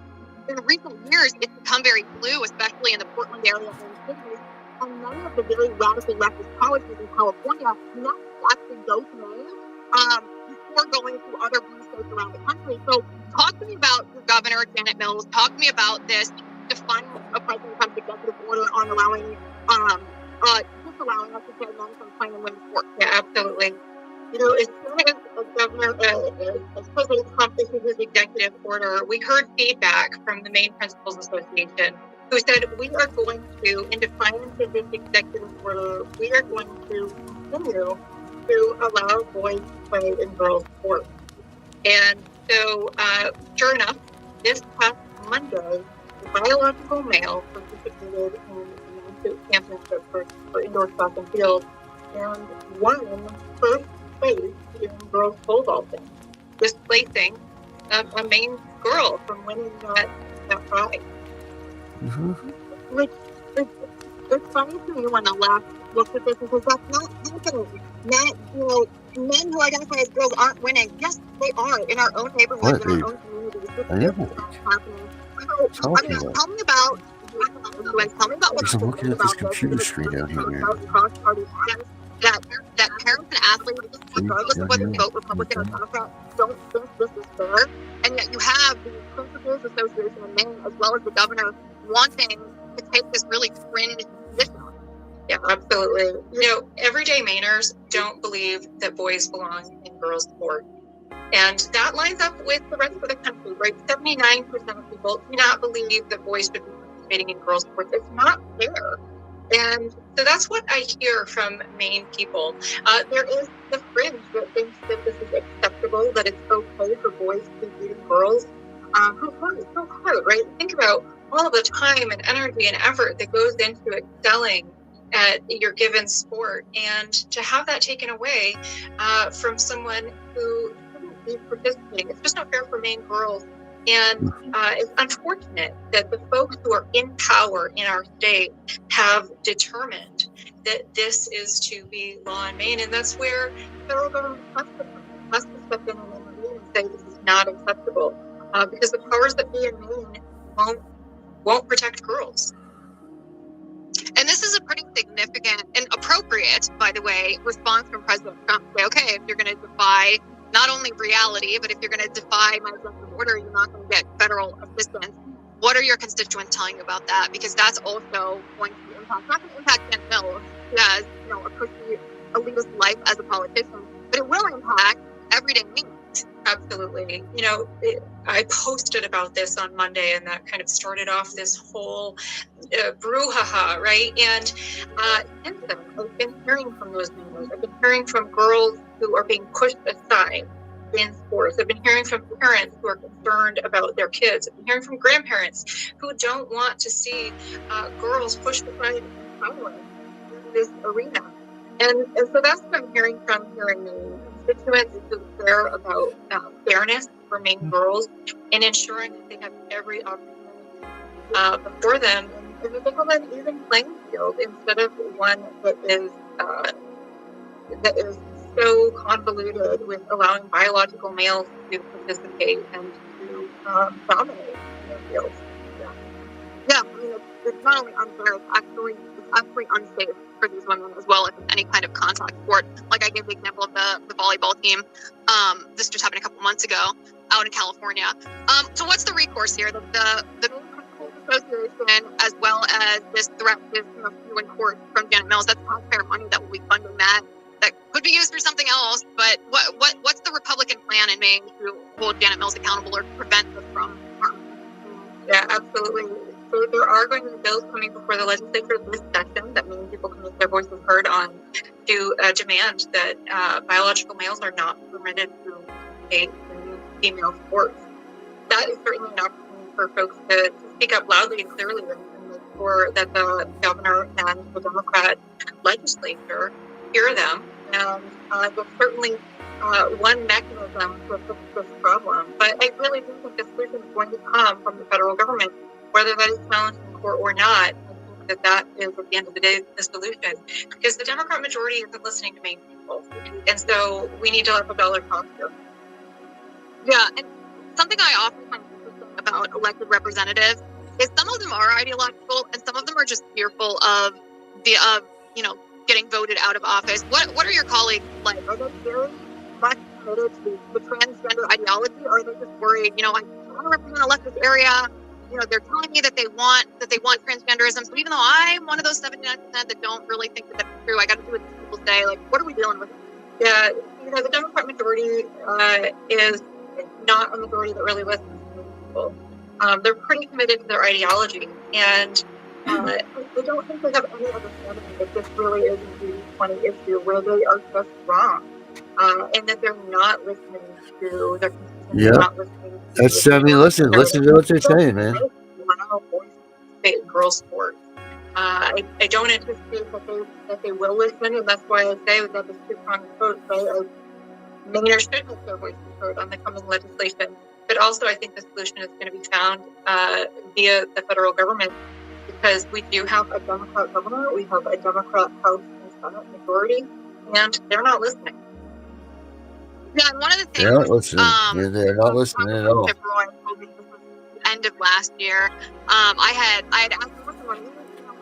In recent years, it's become very blue, especially in the Portland area and cities. And many of the very radically leftist colleges in California now actually go to Maine before going to other blue states around the country. So talk to me about your governor, Janet Mills. Talk to me about this defiance of President Trump's executive order on allowing, disallowing, I should say, men from playing in women's sports. Yeah, absolutely. You know, as soon as President Trump issued his executive order, we heard feedback from the Maine Principals Association, who said, we are going to, in defiance of this executive order, we are going to continue to allow boys to play in girls' sports. And so, sure enough, this past Monday, the biological male participated in the United States Championship for indoor track and field and won first place in girls' pole vaulting, displacing a Maine girl from winning that prize.
Mm-hmm.
Which it's funny to me when the left looks at this because that's not happening. Not, men who identify as girls aren't winning. Yes, they are in our own neighborhoods, in our own communities. This is not happening. So, tell me about what's
I'm looking at this computer screen down here.
That parents and athletes, regardless of whether they vote Republican or Democrat, don't think this is fair. And yet you have the Principals Association in Maine, as well as the governor, wanting to take this really fringe position. Yeah, absolutely. Everyday Mainers don't believe that boys belong in girls' sports. And that lines up with the rest of the country, right? 79% of people do not believe that boys should be participating in girls' sports. It's not fair. And so that's what I hear from Maine people. There is the fringe that thinks that this is acceptable, that it's okay for boys to be beating girls. Who knows? So hard, right? Think about all the time and energy and effort that goes into excelling at your given sport, and to have that taken away from someone who shouldn't be participating. It's just not fair for Maine girls. And it's unfortunate that the folks who are in power in our state have determined that this is to be law in Maine, and that's where the federal government has to step in and intervene and say this is not acceptable, because the powers that be in Maine won't protect girls.
And this is a pretty significant and appropriate, by the way, response from President Trump to say, okay, if you're going to defy not only reality, but if you're going to defy my executive order, you're not going to get federal assistance. What are your constituents telling you about that? Because that's also going to impact, not going to impact Ken Mills, who has, a cushy, elitist life as a politician, but it will impact everyday Maineans.
Absolutely. I posted about this on Monday, and that kind of started off this whole brouhaha, right? And since then, I've been hearing from those members. I've been hearing from girls who are being pushed aside in sports. I've been hearing from parents who are concerned about their kids. I've been hearing from grandparents who don't want to see girls pushed aside in this arena. And so that's what I'm hearing from here in Maine. Constituents who care about fairness for Maine girls and ensuring that they have every opportunity before them, and that they have an even playing field instead of one that is so convoluted with allowing biological males to participate and to dominate in the fields.
Yeah, I mean, it's not only unfair, it's actually unsafe for these women as well, if it's any kind of contact sport. Like I gave the example of the volleyball team. This just happened a couple months ago out in California. So what's the recourse here? The Association, as well as this threat to sue in court from Janet Mills, that's taxpayer money that will be funding that could be used for something else. But what's the Republican plan in Maine to hold Janet Mills accountable or prevent this from harm?
Yeah, absolutely. So there are going to be bills coming before the legislature this session that Maine people can make their voices heard on, to demand that biological males are not permitted to participate in female sports. That is certainly an opportunity for folks to speak up loudly and clearly and make sure that the governor and the Democrat legislature hear them. And there's certainly one mechanism to fix this problem. But I really do think the solution is going to come from the federal government, whether that is challenged in court or not. I think that is, at the end of the day, the solution. Because the Democrat majority isn't listening to Maine people. And so we need to let the dollar talk here.
Yeah, and something I often find interesting about elected representatives is some of them are ideological and some of them are just fearful of getting voted out of office. What are your colleagues like? Are they very much committed to the transgender ideology, or are they just worried, I want to represent an elected area, they're telling me that they want transgenderism, so even though I'm one of those 79% that don't really think that that's true, I got to do what these people say. Like, what are we dealing with?
Yeah, the Democrat majority is not a majority that really listens to people. They're pretty committed to their ideology, and I don't think they have any understanding that this really is a 20 issue where they are just wrong, and that they're not listening to their constituents.
Yeah,
not listening to
listen to what they're saying, man.
Girls' sports. I don't anticipate that they will listen, and that's why I say that this two-pronged approach, right? Mainers should have their voices heard on the coming legislation, but also I think the solution is going to be found via the federal government, because we do have a Democrat governor, we have a Democrat House and Senate majority, and they're not listening.
Yeah, and one of the things
They're not listening. They're not listening at all.
End of last year, I had asked him,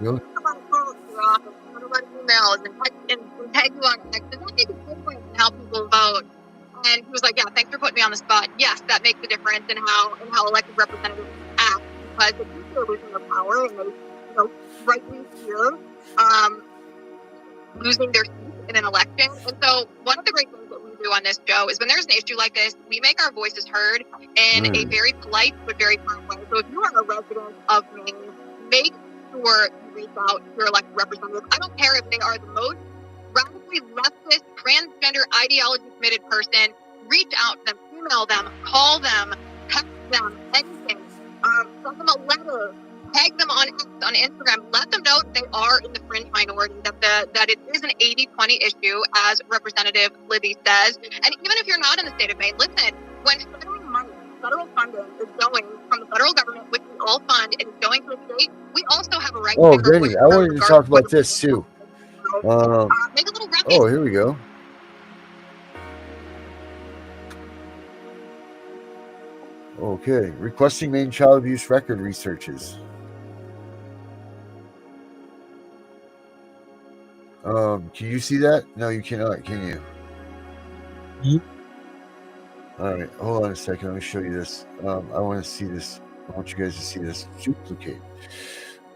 what about calls to your office? What about emails and tag you on text? Does that make a difference in how people vote? And he was like, yeah, thanks for putting me on the spot. Yes, that makes a difference in how elected representatives act, because the people are losing their power and they, rightly fear losing their seats in an election. And so one of the great things that we do on this show is when there's an issue like this, we make our voices heard in a very polite but very firm way. So if you are a resident of Maine, make sure you reach out to your elected representatives. I don't care if they are the most radically leftist, transgender, ideology-committed person. Reach out to them, email them, call them, text them, anything. Send them a letter, tag them on Instagram. Let them know that they are in the fringe minority, that it is an 80-20 issue, as Representative Libby says. And even if you're not in the state of Maine, listen, when federal money, federal funding is going from the federal government, which we all fund, and is going to the state, we also have a right
Oh,
to
Vinny, I wanted to talk about this too.
make a little record.
Oh, here we go. Okay, requesting Maine child abuse record researches. Can you see that? No, you cannot, can you? All right, hold on a second. Let me show you this. I want to see this. I want you guys to see this. Duplicate.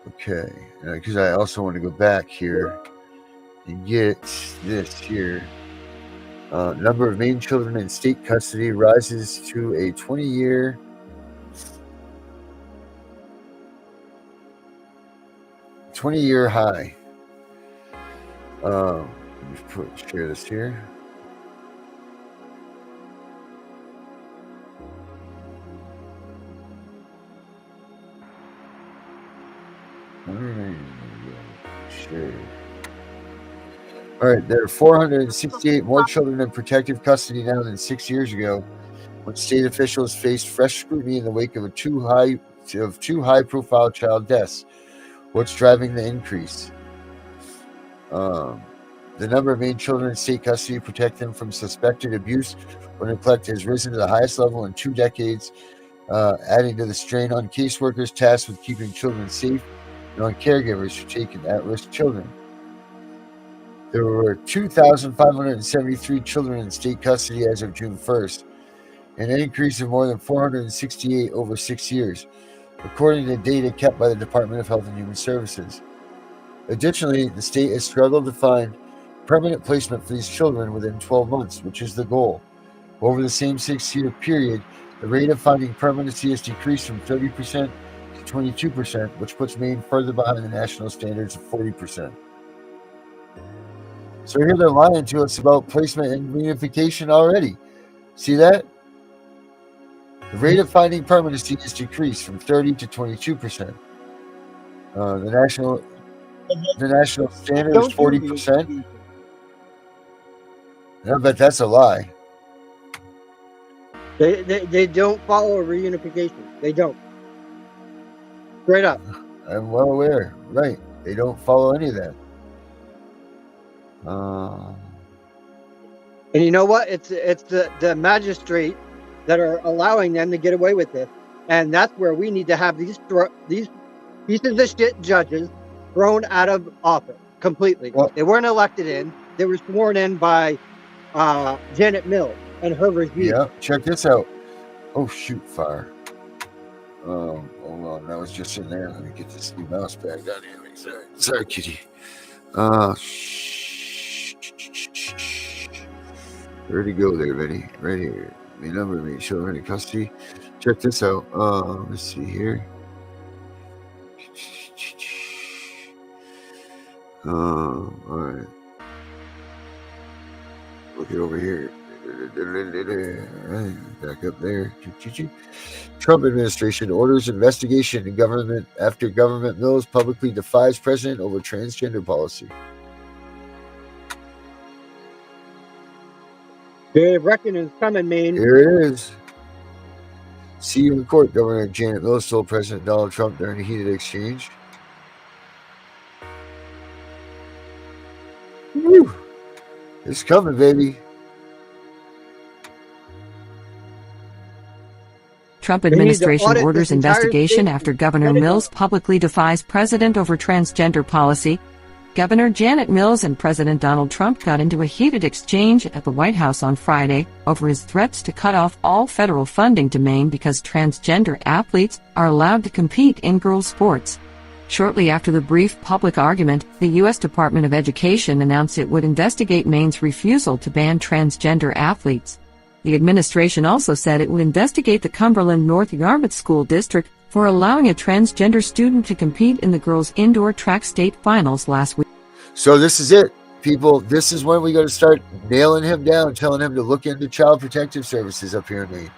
Okay, because I also want to go back here and get this here. Number of Maine children in state custody rises to a 20-year high. Let me share this here. Share. All right, there are 468 more children in protective custody now than 6 years ago, when state officials faced fresh scrutiny in the wake of two high-profile child deaths. What's driving the increase? The number of Maine children in state custody to protect them from suspected abuse or neglect has risen to the highest level in 2 decades, adding to the strain on caseworkers tasked with keeping children safe and on caregivers who take in at-risk children. There were 2,573 children in state custody as of June 1st, an increase of more than 468 over 6 years, according to data kept by the Department of Health and Human Services. Additionally, the state has struggled to find permanent placement for these children within 12 months, which is the goal. Over the same 6-year period, the rate of finding permanency has decreased from 30% to 22%, which puts Maine further behind the national standards of 40%. So here they're lying to us about placement and reunification already. See that? The rate of finding permanency has decreased from 30 to 22%. The national standard is 40%. I bet that's a lie.
They don't follow reunification. They don't. Straight up.
I'm well aware. Right. They don't follow any of that.
And you know what? It's the magistrate that are allowing them to get away with this, and that's where we need to have these pieces of shit judges thrown out of office completely. Well, they weren't elected in; they were sworn in by Janet Mills and her review.
Yeah, check this out. Oh shoot, fire! Hold on, that was just in there. Let me get this new mouse back down here. Sorry, kitty. Where'd he go there, Vinny? Right here. The number of children in custody. Check this out. Let's see here. All right. Look it over here. Right, back up there. Trump administration orders investigation in government after government Mills publicly defies president over transgender policy.
The reckoning's coming, Maine.
Here it is. See you in court, Governor Janet Mills told President Donald Trump during a heated exchange. Woo! It's coming, baby.
Trump administration orders investigation after Governor Mills publicly defies president over transgender policy. Governor Janet Mills and President Donald Trump got into a heated exchange at the White House on Friday over his threats to cut off all federal funding to Maine because transgender athletes are allowed to compete in girls' sports. Shortly after the brief public argument, the U.S. Department of Education announced it would investigate Maine's refusal to ban transgender athletes. The administration also said it would investigate the Cumberland North Yarmouth School District for allowing a transgender student to compete in the girls' indoor track state finals last week.
So this is it, people. This is when we got to start nailing him down, telling him to look into child protective services up here in Maine.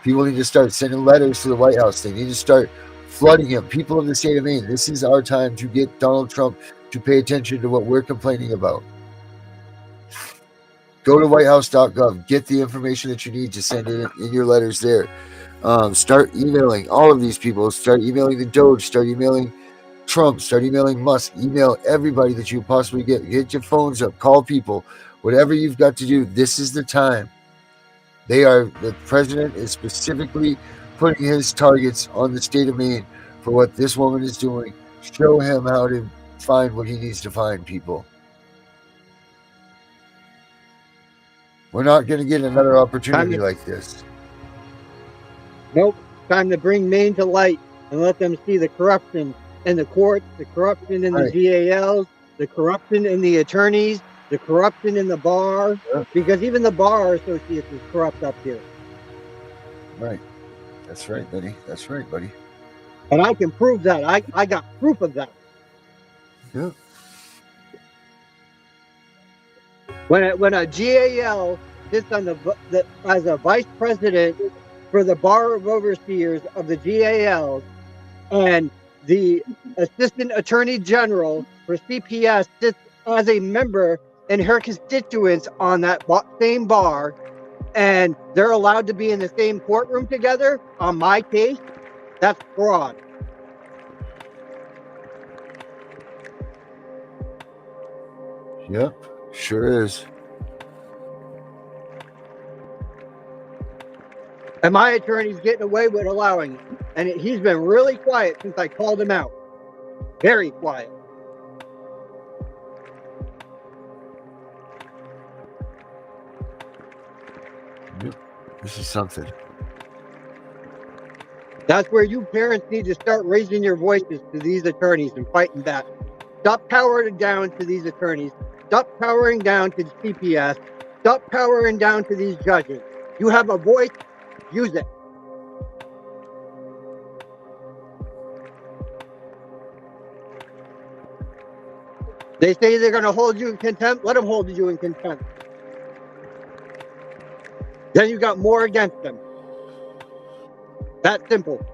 People need to start sending letters to the White House. They need to start flooding him. People in the state of Maine, this is our time to get Donald Trump to pay attention to what we're complaining about. Go to whitehouse.gov. Get the information that you need to send in your letters there. Start emailing all of these people. Start emailing the Doge. Start emailing Trump. Start emailing Musk. Email everybody that you possibly get. Get your phones up. Call people. Whatever you've got to do, this is the time. The president is specifically putting his targets on the state of Maine for what this woman is doing. Show him how to find what he needs to find, people. We're not going to get another opportunity like this.
Nope. Time to bring Maine to light and let them see the corruption in the courts, the corruption in the GALs, the corruption in the attorneys, the corruption in the bar, because even the bar associates is corrupt up here.
Right. That's right, buddy. That's right, buddy.
And I can prove that. I got proof of that.
Yeah.
When a GAL sits on as a vice president for the bar of overseers of the GALs, and the assistant attorney general for CPS sits as a member and her constituents on that same bar, and they're allowed to be in the same courtroom together on my case, that's fraud.
Yep, sure is.
And my attorney's getting away with allowing it. And he's been really quiet since I called him out. Very quiet.
This is something.
That's where you parents need to start raising your voices to these attorneys and fighting back. Stop powering down to these attorneys. Stop powering down to CPS. Stop powering down to these judges. You have a voice, use it. They say they're going to hold you in contempt. Let them hold you in contempt. Then you got more against them. That simple.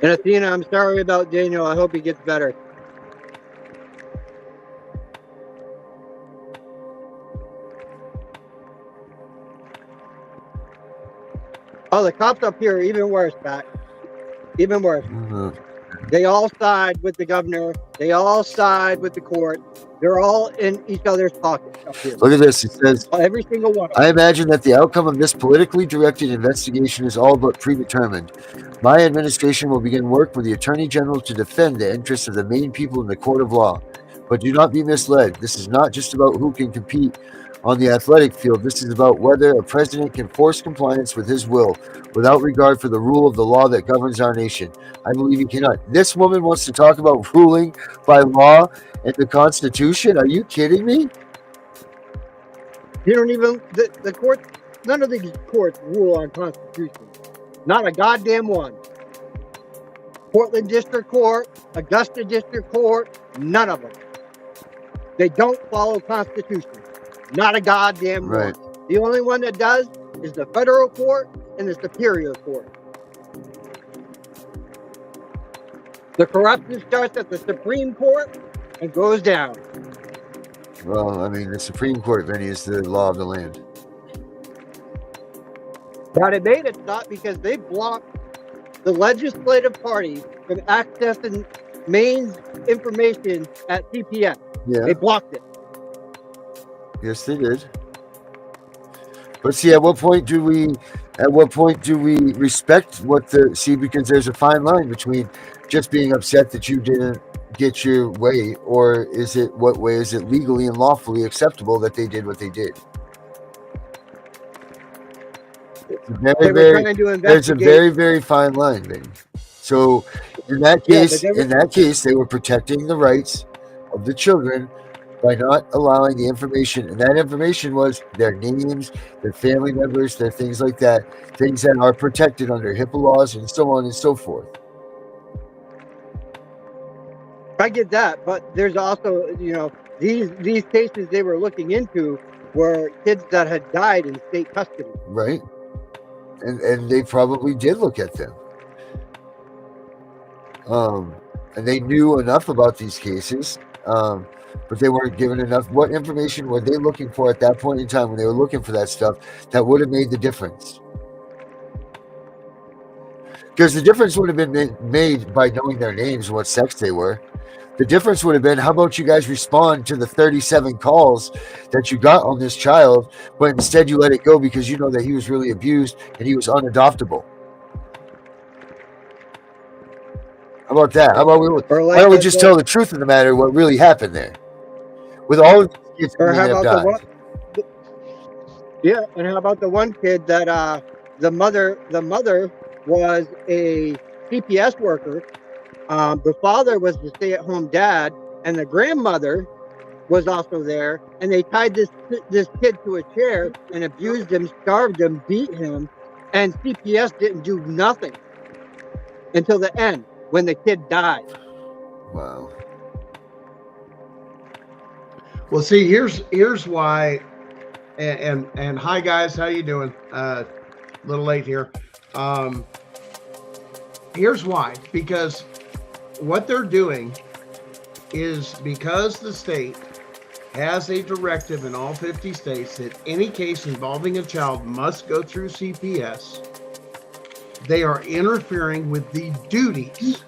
And Athena, I'm sorry about Daniel. I hope he gets better. Oh, the cops up here are even worse, Pat. Even worse. They all side with the governor. They all side with the court. They're all in each other's pockets up here.
Look at this. It says,
every single one.
I imagine that the outcome of this politically directed investigation is all but predetermined. My administration will begin work with the Attorney General to defend the interests of the Maine people in the court of law. But do not be misled. This is not just about who can compete on the athletic field. This is about whether a president can force compliance with his will without regard for the rule of the law that governs our nation. I believe he cannot. This woman wants to talk about ruling by law and the Constitution? Are you kidding me?
You don't even, the court, none of these courts rule on Constitution. Not a goddamn one. Portland District Court, Augusta District Court, none of them. They don't follow Constitution. Not a goddamn one. The only one that does is the federal court and the superior court. The corruption starts at the Supreme Court and goes down.
Well, I mean, the Supreme Court, Vinny, is the law of the land.
But it made it stop because they blocked the legislative party from accessing Maine's information at CPS.
Yeah.
They blocked it.
Yes, they did. But see, at what point do we respect what because there's a fine line between just being upset that you didn't get your way, or what way is it legally and lawfully acceptable that they did what they did?
They were trying to investigate.
There's a very, very fine line, man. So in that case, they were protecting the rights of the children by not allowing the information, and that information was their names, their family members, their things like that, things that are protected under HIPAA laws and so on and so forth.
I get that, but there's also, you know, these cases they were looking into were kids that had died in state custody.
Right. And they probably did look at them. And they knew enough about these cases, but they weren't given enough. What information were they looking for at that point in time when they were looking for that stuff that would have made the difference? Because the difference would have been made by knowing their names, what sex they were. The difference would have been, how about you guys respond to the 37 calls that you got on this child, but instead you let it go because you know that he was really abused and he was unadoptable. How about that? How about why don't we just tell the truth of the matter, what really happened there? With all of the kids
or how
that
about
died.
And how about the one kid that the mother was a CPS worker. The father was the stay-at-home dad, and the grandmother was also there. And they tied this kid to a chair and abused him, starved him, beat him, and CPS didn't do nothing until the end when the kid died.
Wow.
Well, see, here's why. And hi guys, how you doing? A little late here. Here's why. Because what they're doing is, because the state has a directive in all 50 states that any case involving a child must go through CPS, they are interfering with the duties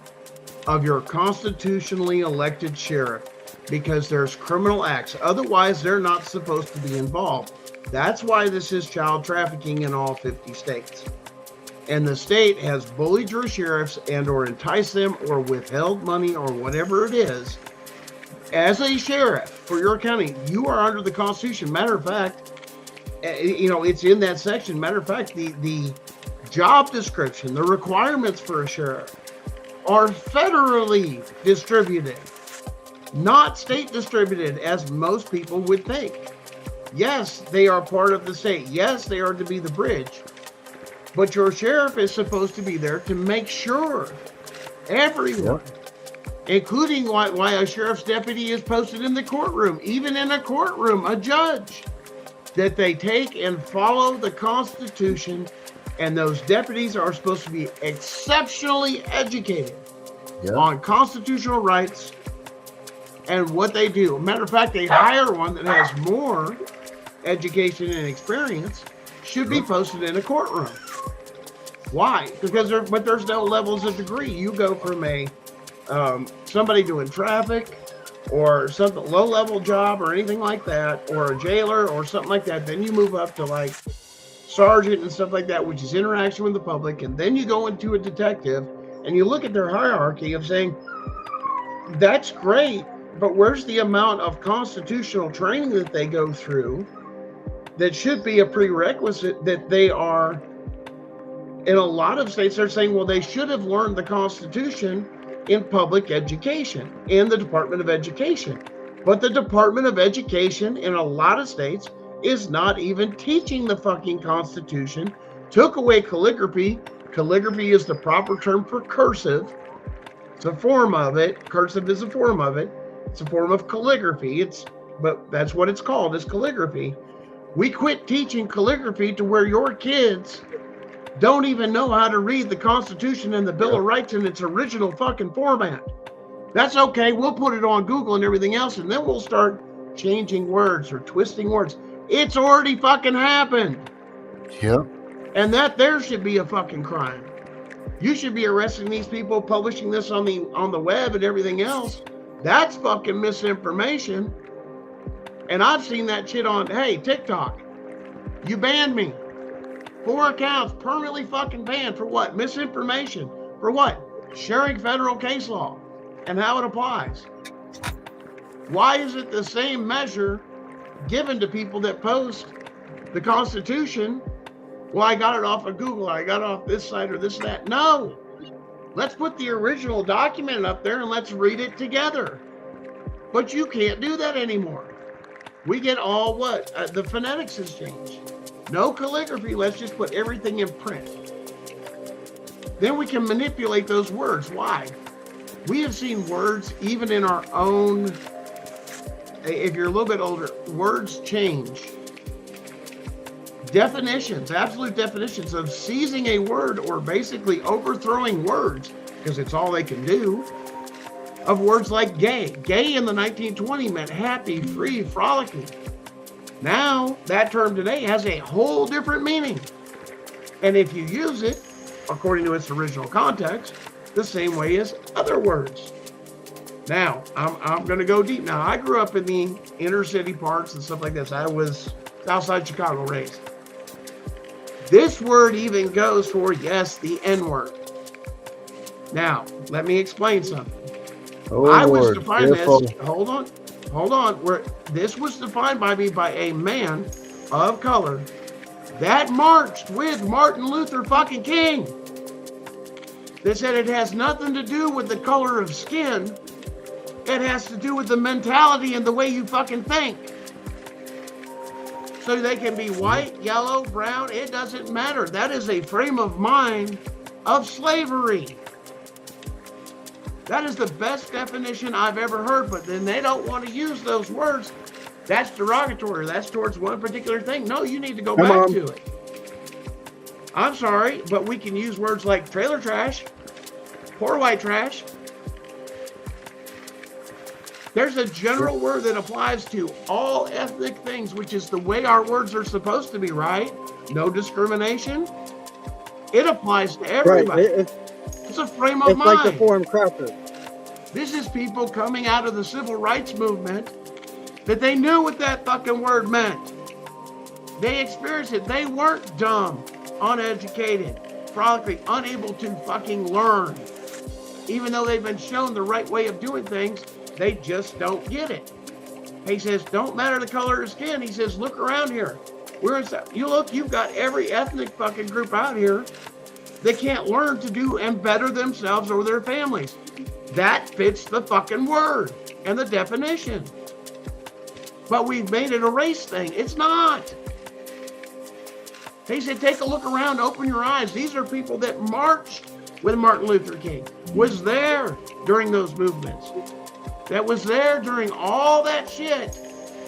of your constitutionally elected sheriff, because there's criminal acts. Otherwise, they're not supposed to be involved. That's why this is child trafficking in all 50 states. And the state has bullied your sheriffs and or enticed them or withheld money or whatever it is. As a sheriff for your county, you are under the Constitution. Matter of fact, you know, it's in that section. Matter of fact, the job description, the requirements for a sheriff are federally distributed, not state distributed, as most people would think. Yes, they are part of the state. Yes, they are to be the bridge. But your sheriff is supposed to be there to make sure everyone, including why a sheriff's deputy is posted in the courtroom, even in a courtroom, a judge, that they take and follow the Constitution, and those deputies are supposed to be exceptionally educated on constitutional rights and what they do. Matter of fact, they hire one that has more education and experience, should be posted in a courtroom. Why? Because there's no levels of degree. You go from a somebody doing traffic or something low-level job or anything like that, or a jailer or something like that, then you move up to like sergeant and stuff like that, which is interaction with the public, and then you go into a detective and you look at their hierarchy of saying, that's great, but where's the amount of constitutional training that they go through that should be a prerequisite that they are? In a lot of states, they're saying, well, they should have learned the Constitution in public education, in the Department of Education. But the Department of Education in a lot of states is not even teaching the fucking Constitution, took away calligraphy. Calligraphy is the proper term for cursive. It's a form of it. Cursive is a form of it. It's a form of calligraphy. But that's what it's called, is calligraphy. We quit teaching calligraphy to where your kids don't even know how to read the Constitution and the Bill of Rights in its original fucking format. That's okay. We'll put it on Google and everything else, and then we'll start changing words or twisting words. It's already fucking happened.
Yep.
And that there should be a fucking crime. You should be arresting these people, publishing this on the web and everything else. That's fucking misinformation. And I've seen that shit on, hey, TikTok. You banned me. 4 accounts permanently fucking banned for what? Misinformation. For what? Sharing federal case law and how it applies. Why is it the same measure given to people that post the Constitution Well, I got it off of Google. I got it off this site or this and that. No. Let's put the original document up there and let's read it together. But you can't do that anymore. We get all what? The phonetics has changed. No calligraphy. Let's just put everything in print. Then we can manipulate those words. Why? We have seen words even in our own, if you're a little bit older, words change. Definitions, absolute definitions of seizing a word or basically overthrowing words, because it's all they can do, of words like gay. Gay in the 1920s meant happy, free, frolicking. Now, that term today has a whole different meaning. And if you use it, according to its original context, the same way as other words. Now, I'm going to go deep. Now, I grew up in the inner city parts and stuff like this. I was outside Chicago raised. This word even goes for, yes, the N-word. Now, let me explain something.
Oh,
I was
Lord,
defined
careful.
as, hold on, where this was defined by me by a man of color that marched with Martin Luther fucking King. They said it has nothing to do with the color of skin. It has to do with the mentality and the way you fucking think. So they can be white, yellow, brown, it doesn't matter. That is a frame of mind of slavery. That is the best definition I've ever heard, but then they don't want to use those words. That's derogatory. That's towards one particular thing. No, you need to go back to it. I'm sorry, but we can use words like trailer trash, poor white trash. There's a general word that applies to all ethnic things, which is the way our words are supposed to be, right? No discrimination. It applies to everybody.
Right.
It's a frame of mind.
It's like the form cracker.
This is people coming out of the civil rights movement that they knew what that fucking word meant. They experienced it. They weren't dumb, uneducated, frolicking, unable to fucking learn. Even though they've been shown the right way of doing things, they just don't get it. He says, don't matter the color of skin. He says, look around here. We're in, you look, you've got every ethnic fucking group out here that can't learn to do and better themselves or their families. That fits the fucking word and the definition. But we've made it a race thing. It's not. He said, take a look around, open your eyes. These are people that marched with Martin Luther King, was there during those movements, that was there during all that shit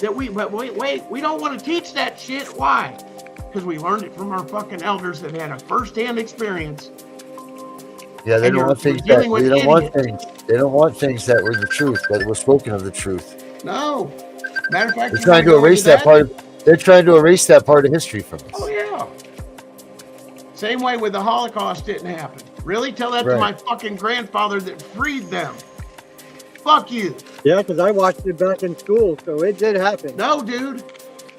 that but wait, we don't want to teach that shit. Why? Because we learned it from our fucking elders that had a first-hand experience.
Yeah, they don't want things that they don't want things. They don't want things that were the truth, that were spoken of the truth.
No. Matter of fact,
they're trying to erase that part. They're trying to erase that part of history from us.
Oh yeah. Same way with the Holocaust didn't happen. Really? Tell that to my fucking grandfather that freed them. Fuck you.
Yeah, because I watched it back in school, so it did happen.
No, dude.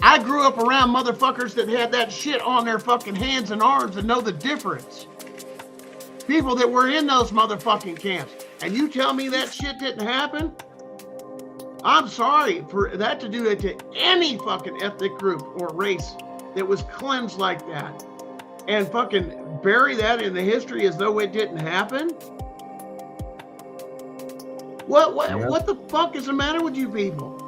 I grew up around motherfuckers that had that shit on their fucking hands and arms and know the difference. People that were in those motherfucking camps. And you tell me that shit didn't happen? I'm sorry for that to do it to any fucking ethnic group or race that was cleansed like that. And fucking bury that in the history as though it didn't happen? What the fuck is the matter with you people?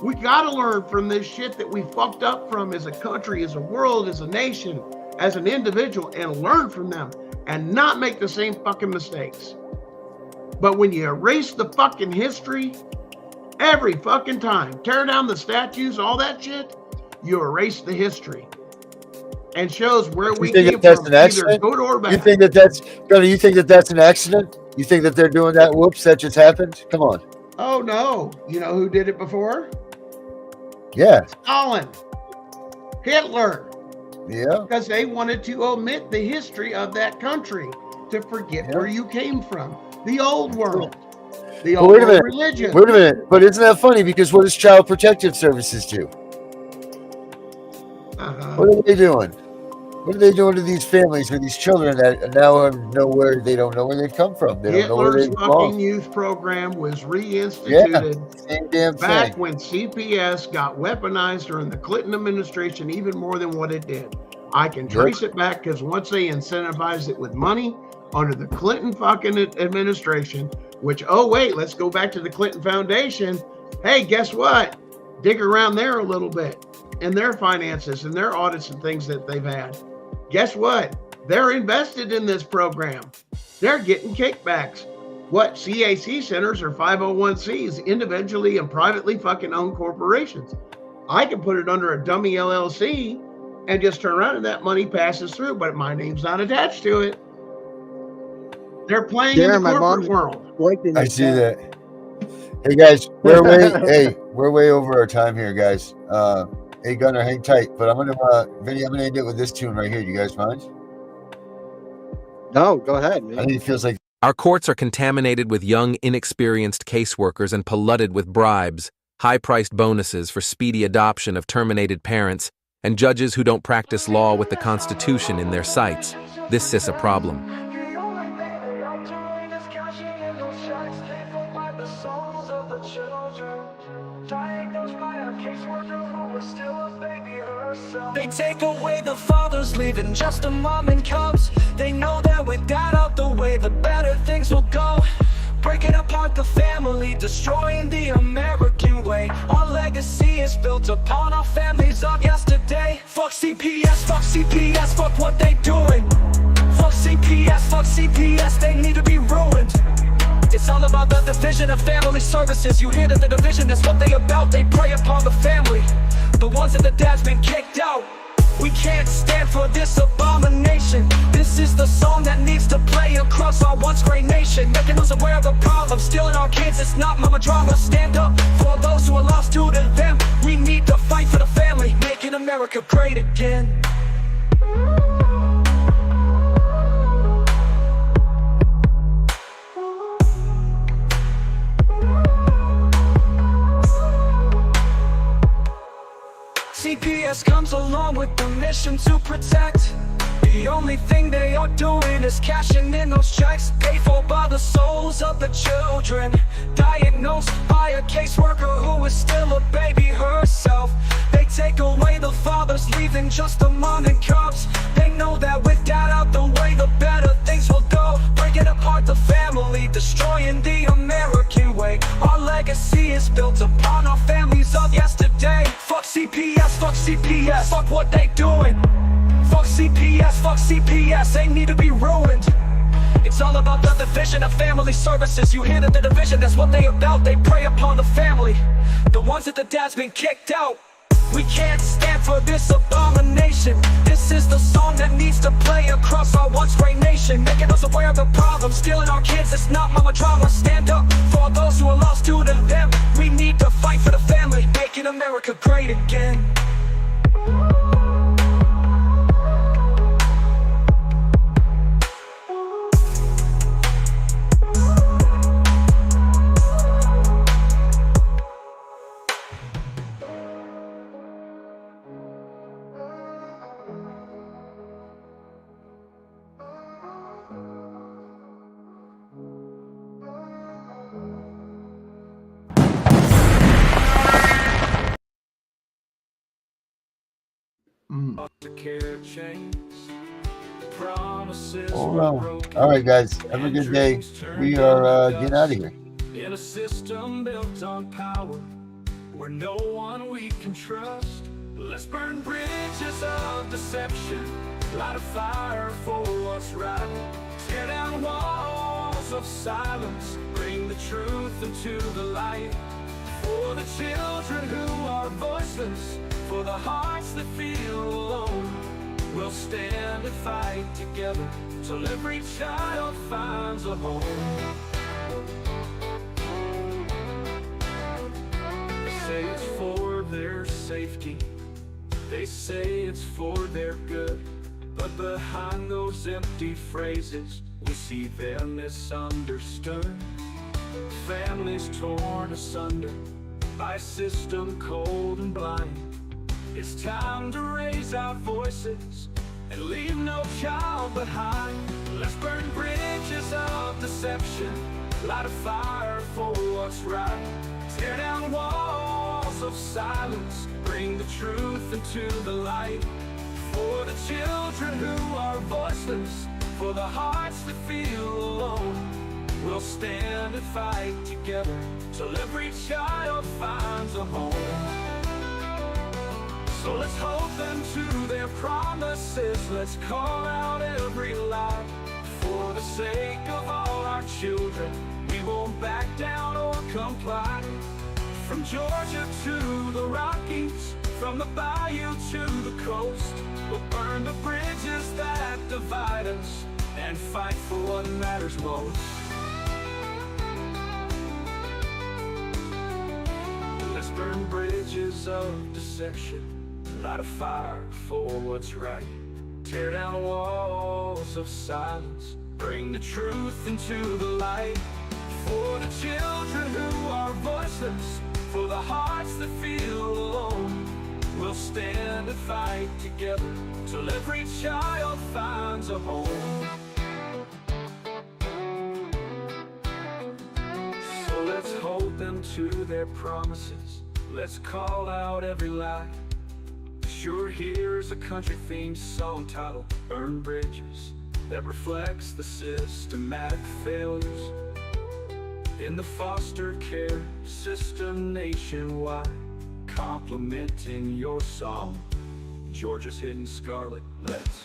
We gotta learn from this shit that we fucked up from as a country, as a world, as a nation, as an individual, and learn from them and not make the same fucking mistakes. But when you erase the fucking history every fucking time, tear down the statues, all that shit, you erase the history and shows where we came from, either good or bad.
You think that that's an accident? You think that they're doing that? Whoops, that just happened? Come on.
Oh no. You know who did it before?
Yeah.
Stalin. Hitler.
Yeah.
Because they wanted to omit the history of that country, to forget where you came from. The old world. The old world religion.
Wait a minute. But isn't that funny? Because what does Child Protective Services do? What are they doing? What are they doing to these families or these children that now they don't know where they've come from? They don't know where they belong.
Hitler's fucking youth program was reinstituted
same damn
back
thing.
when CPS got weaponized during the Clinton administration, even more than what it did. I can trace it back because once they incentivized it with money under the Clinton fucking administration, which, oh, wait, let's go back to the Clinton Foundation. Hey, guess what? Dig around there a little bit in their finances and their audits and things that they've had. Guess what? They're invested in this program. They're getting kickbacks. What? CAC centers are 501c(s), individually and privately fucking owned corporations. I can put it under a dummy LLC and just turn around and that money passes through, but my name's not attached to it. They're playing in the corporate world.
I see that. Hey guys, we're way over our time here, guys. Hey Gunner, hang tight. But Vinny, I'm gonna end it with this tune right here. Do you guys mind?
No, go ahead, man.
I think it feels like
our courts are contaminated with young, inexperienced caseworkers and polluted with bribes, high-priced bonuses for speedy adoption of terminated parents, and judges who don't practice law with the Constitution in their sights. This is a problem.
They take away the fathers, leaving just a mom and cubs. They know that with that out the way, the better things will go. Breaking apart the family, destroying the American way. Our legacy is built upon our families of yesterday. Fuck CPS, fuck what they doing. Fuck CPS, they need to be ruined. It's all about the division of family services. You hear that the division is what they about. They prey upon the family, the ones that the dad's been kicked out. We can't stand for this abomination. This is the song that needs to play across our once great nation, making us aware of the problem. Stealing our kids, it's not mama drama. Stand up for those who are lost due to them. We need to fight for the family, making America great again. CPS comes along with the mission to protect. The only thing they are doing is cashing in those checks, paid for by the souls of the children, diagnosed by a caseworker who is still a baby herself. They take away the fathers, leaving just the mom and cubs. They know that with that out the way, the better things will go. Breaking apart the family, destroying the American way. Our legacy is built upon our families of yesterday. Fuck CPS, fuck what they doing. Fuck CPS, they need to be ruined. It's all about the division of family services. You hear that the division, that's what they about. They prey upon the family, the ones that the dad's been kicked out. We can't stand for this abomination. This is the song that needs to play across our once great nation, making us aware of the problem. Stealing our kids, it's not mama drama. Stand up for those who are lost due to them. We need to fight for the family, making America great again.
All right, guys. Have a good day. We are getting out of here.
In a system built on power, where no one we can trust. Let's burn bridges of deception, light a fire for what's right. Tear down walls of silence, bring the truth into the light. For the children who are voiceless, for the hearts that feel alone, we'll stand and fight together till every child finds a home. They say it's for their safety, they say it's for their good, but behind those empty phrases, we see them misunderstood. Families torn asunder by a system cold and blind. It's time to raise our voices and leave no child behind. Let's burn bridges of deception, light a fire for what's right. Tear down walls of silence, bring the truth into the light. For the children who are voiceless, for the hearts that feel alone, we'll stand and fight together till every child finds a home. So let's hold them to their promises. Let's call out every lie. For the sake of all our children, we won't back down or comply. From Georgia to the Rockies, from the bayou to the coast, we'll burn the bridges that divide us and fight for what matters most. Let's burn bridges of deception, light a fire for what's right. Tear down walls of silence, bring the truth into the light. For the children who are voiceless, for the hearts that feel alone, we'll stand and fight together till every child finds a home. So let's hold them to their promises. Let's call out every lie. Sure, here's a country themed song titled Burn Bridges, that reflects the systematic failures in the foster care system nationwide. Complimenting your song, Georgia's Hidden Scarlet. Let's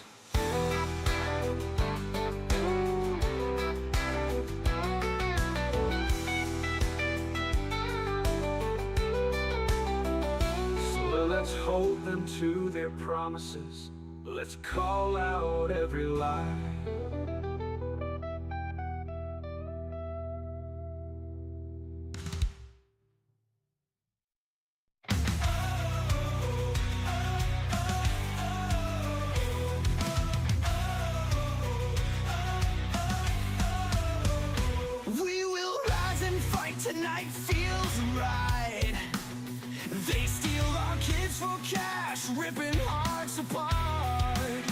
let's hold them to their promises. Let's call out every lie. We will rise and fight tonight, feels right. They steal our kids for cash, ripping hearts apart.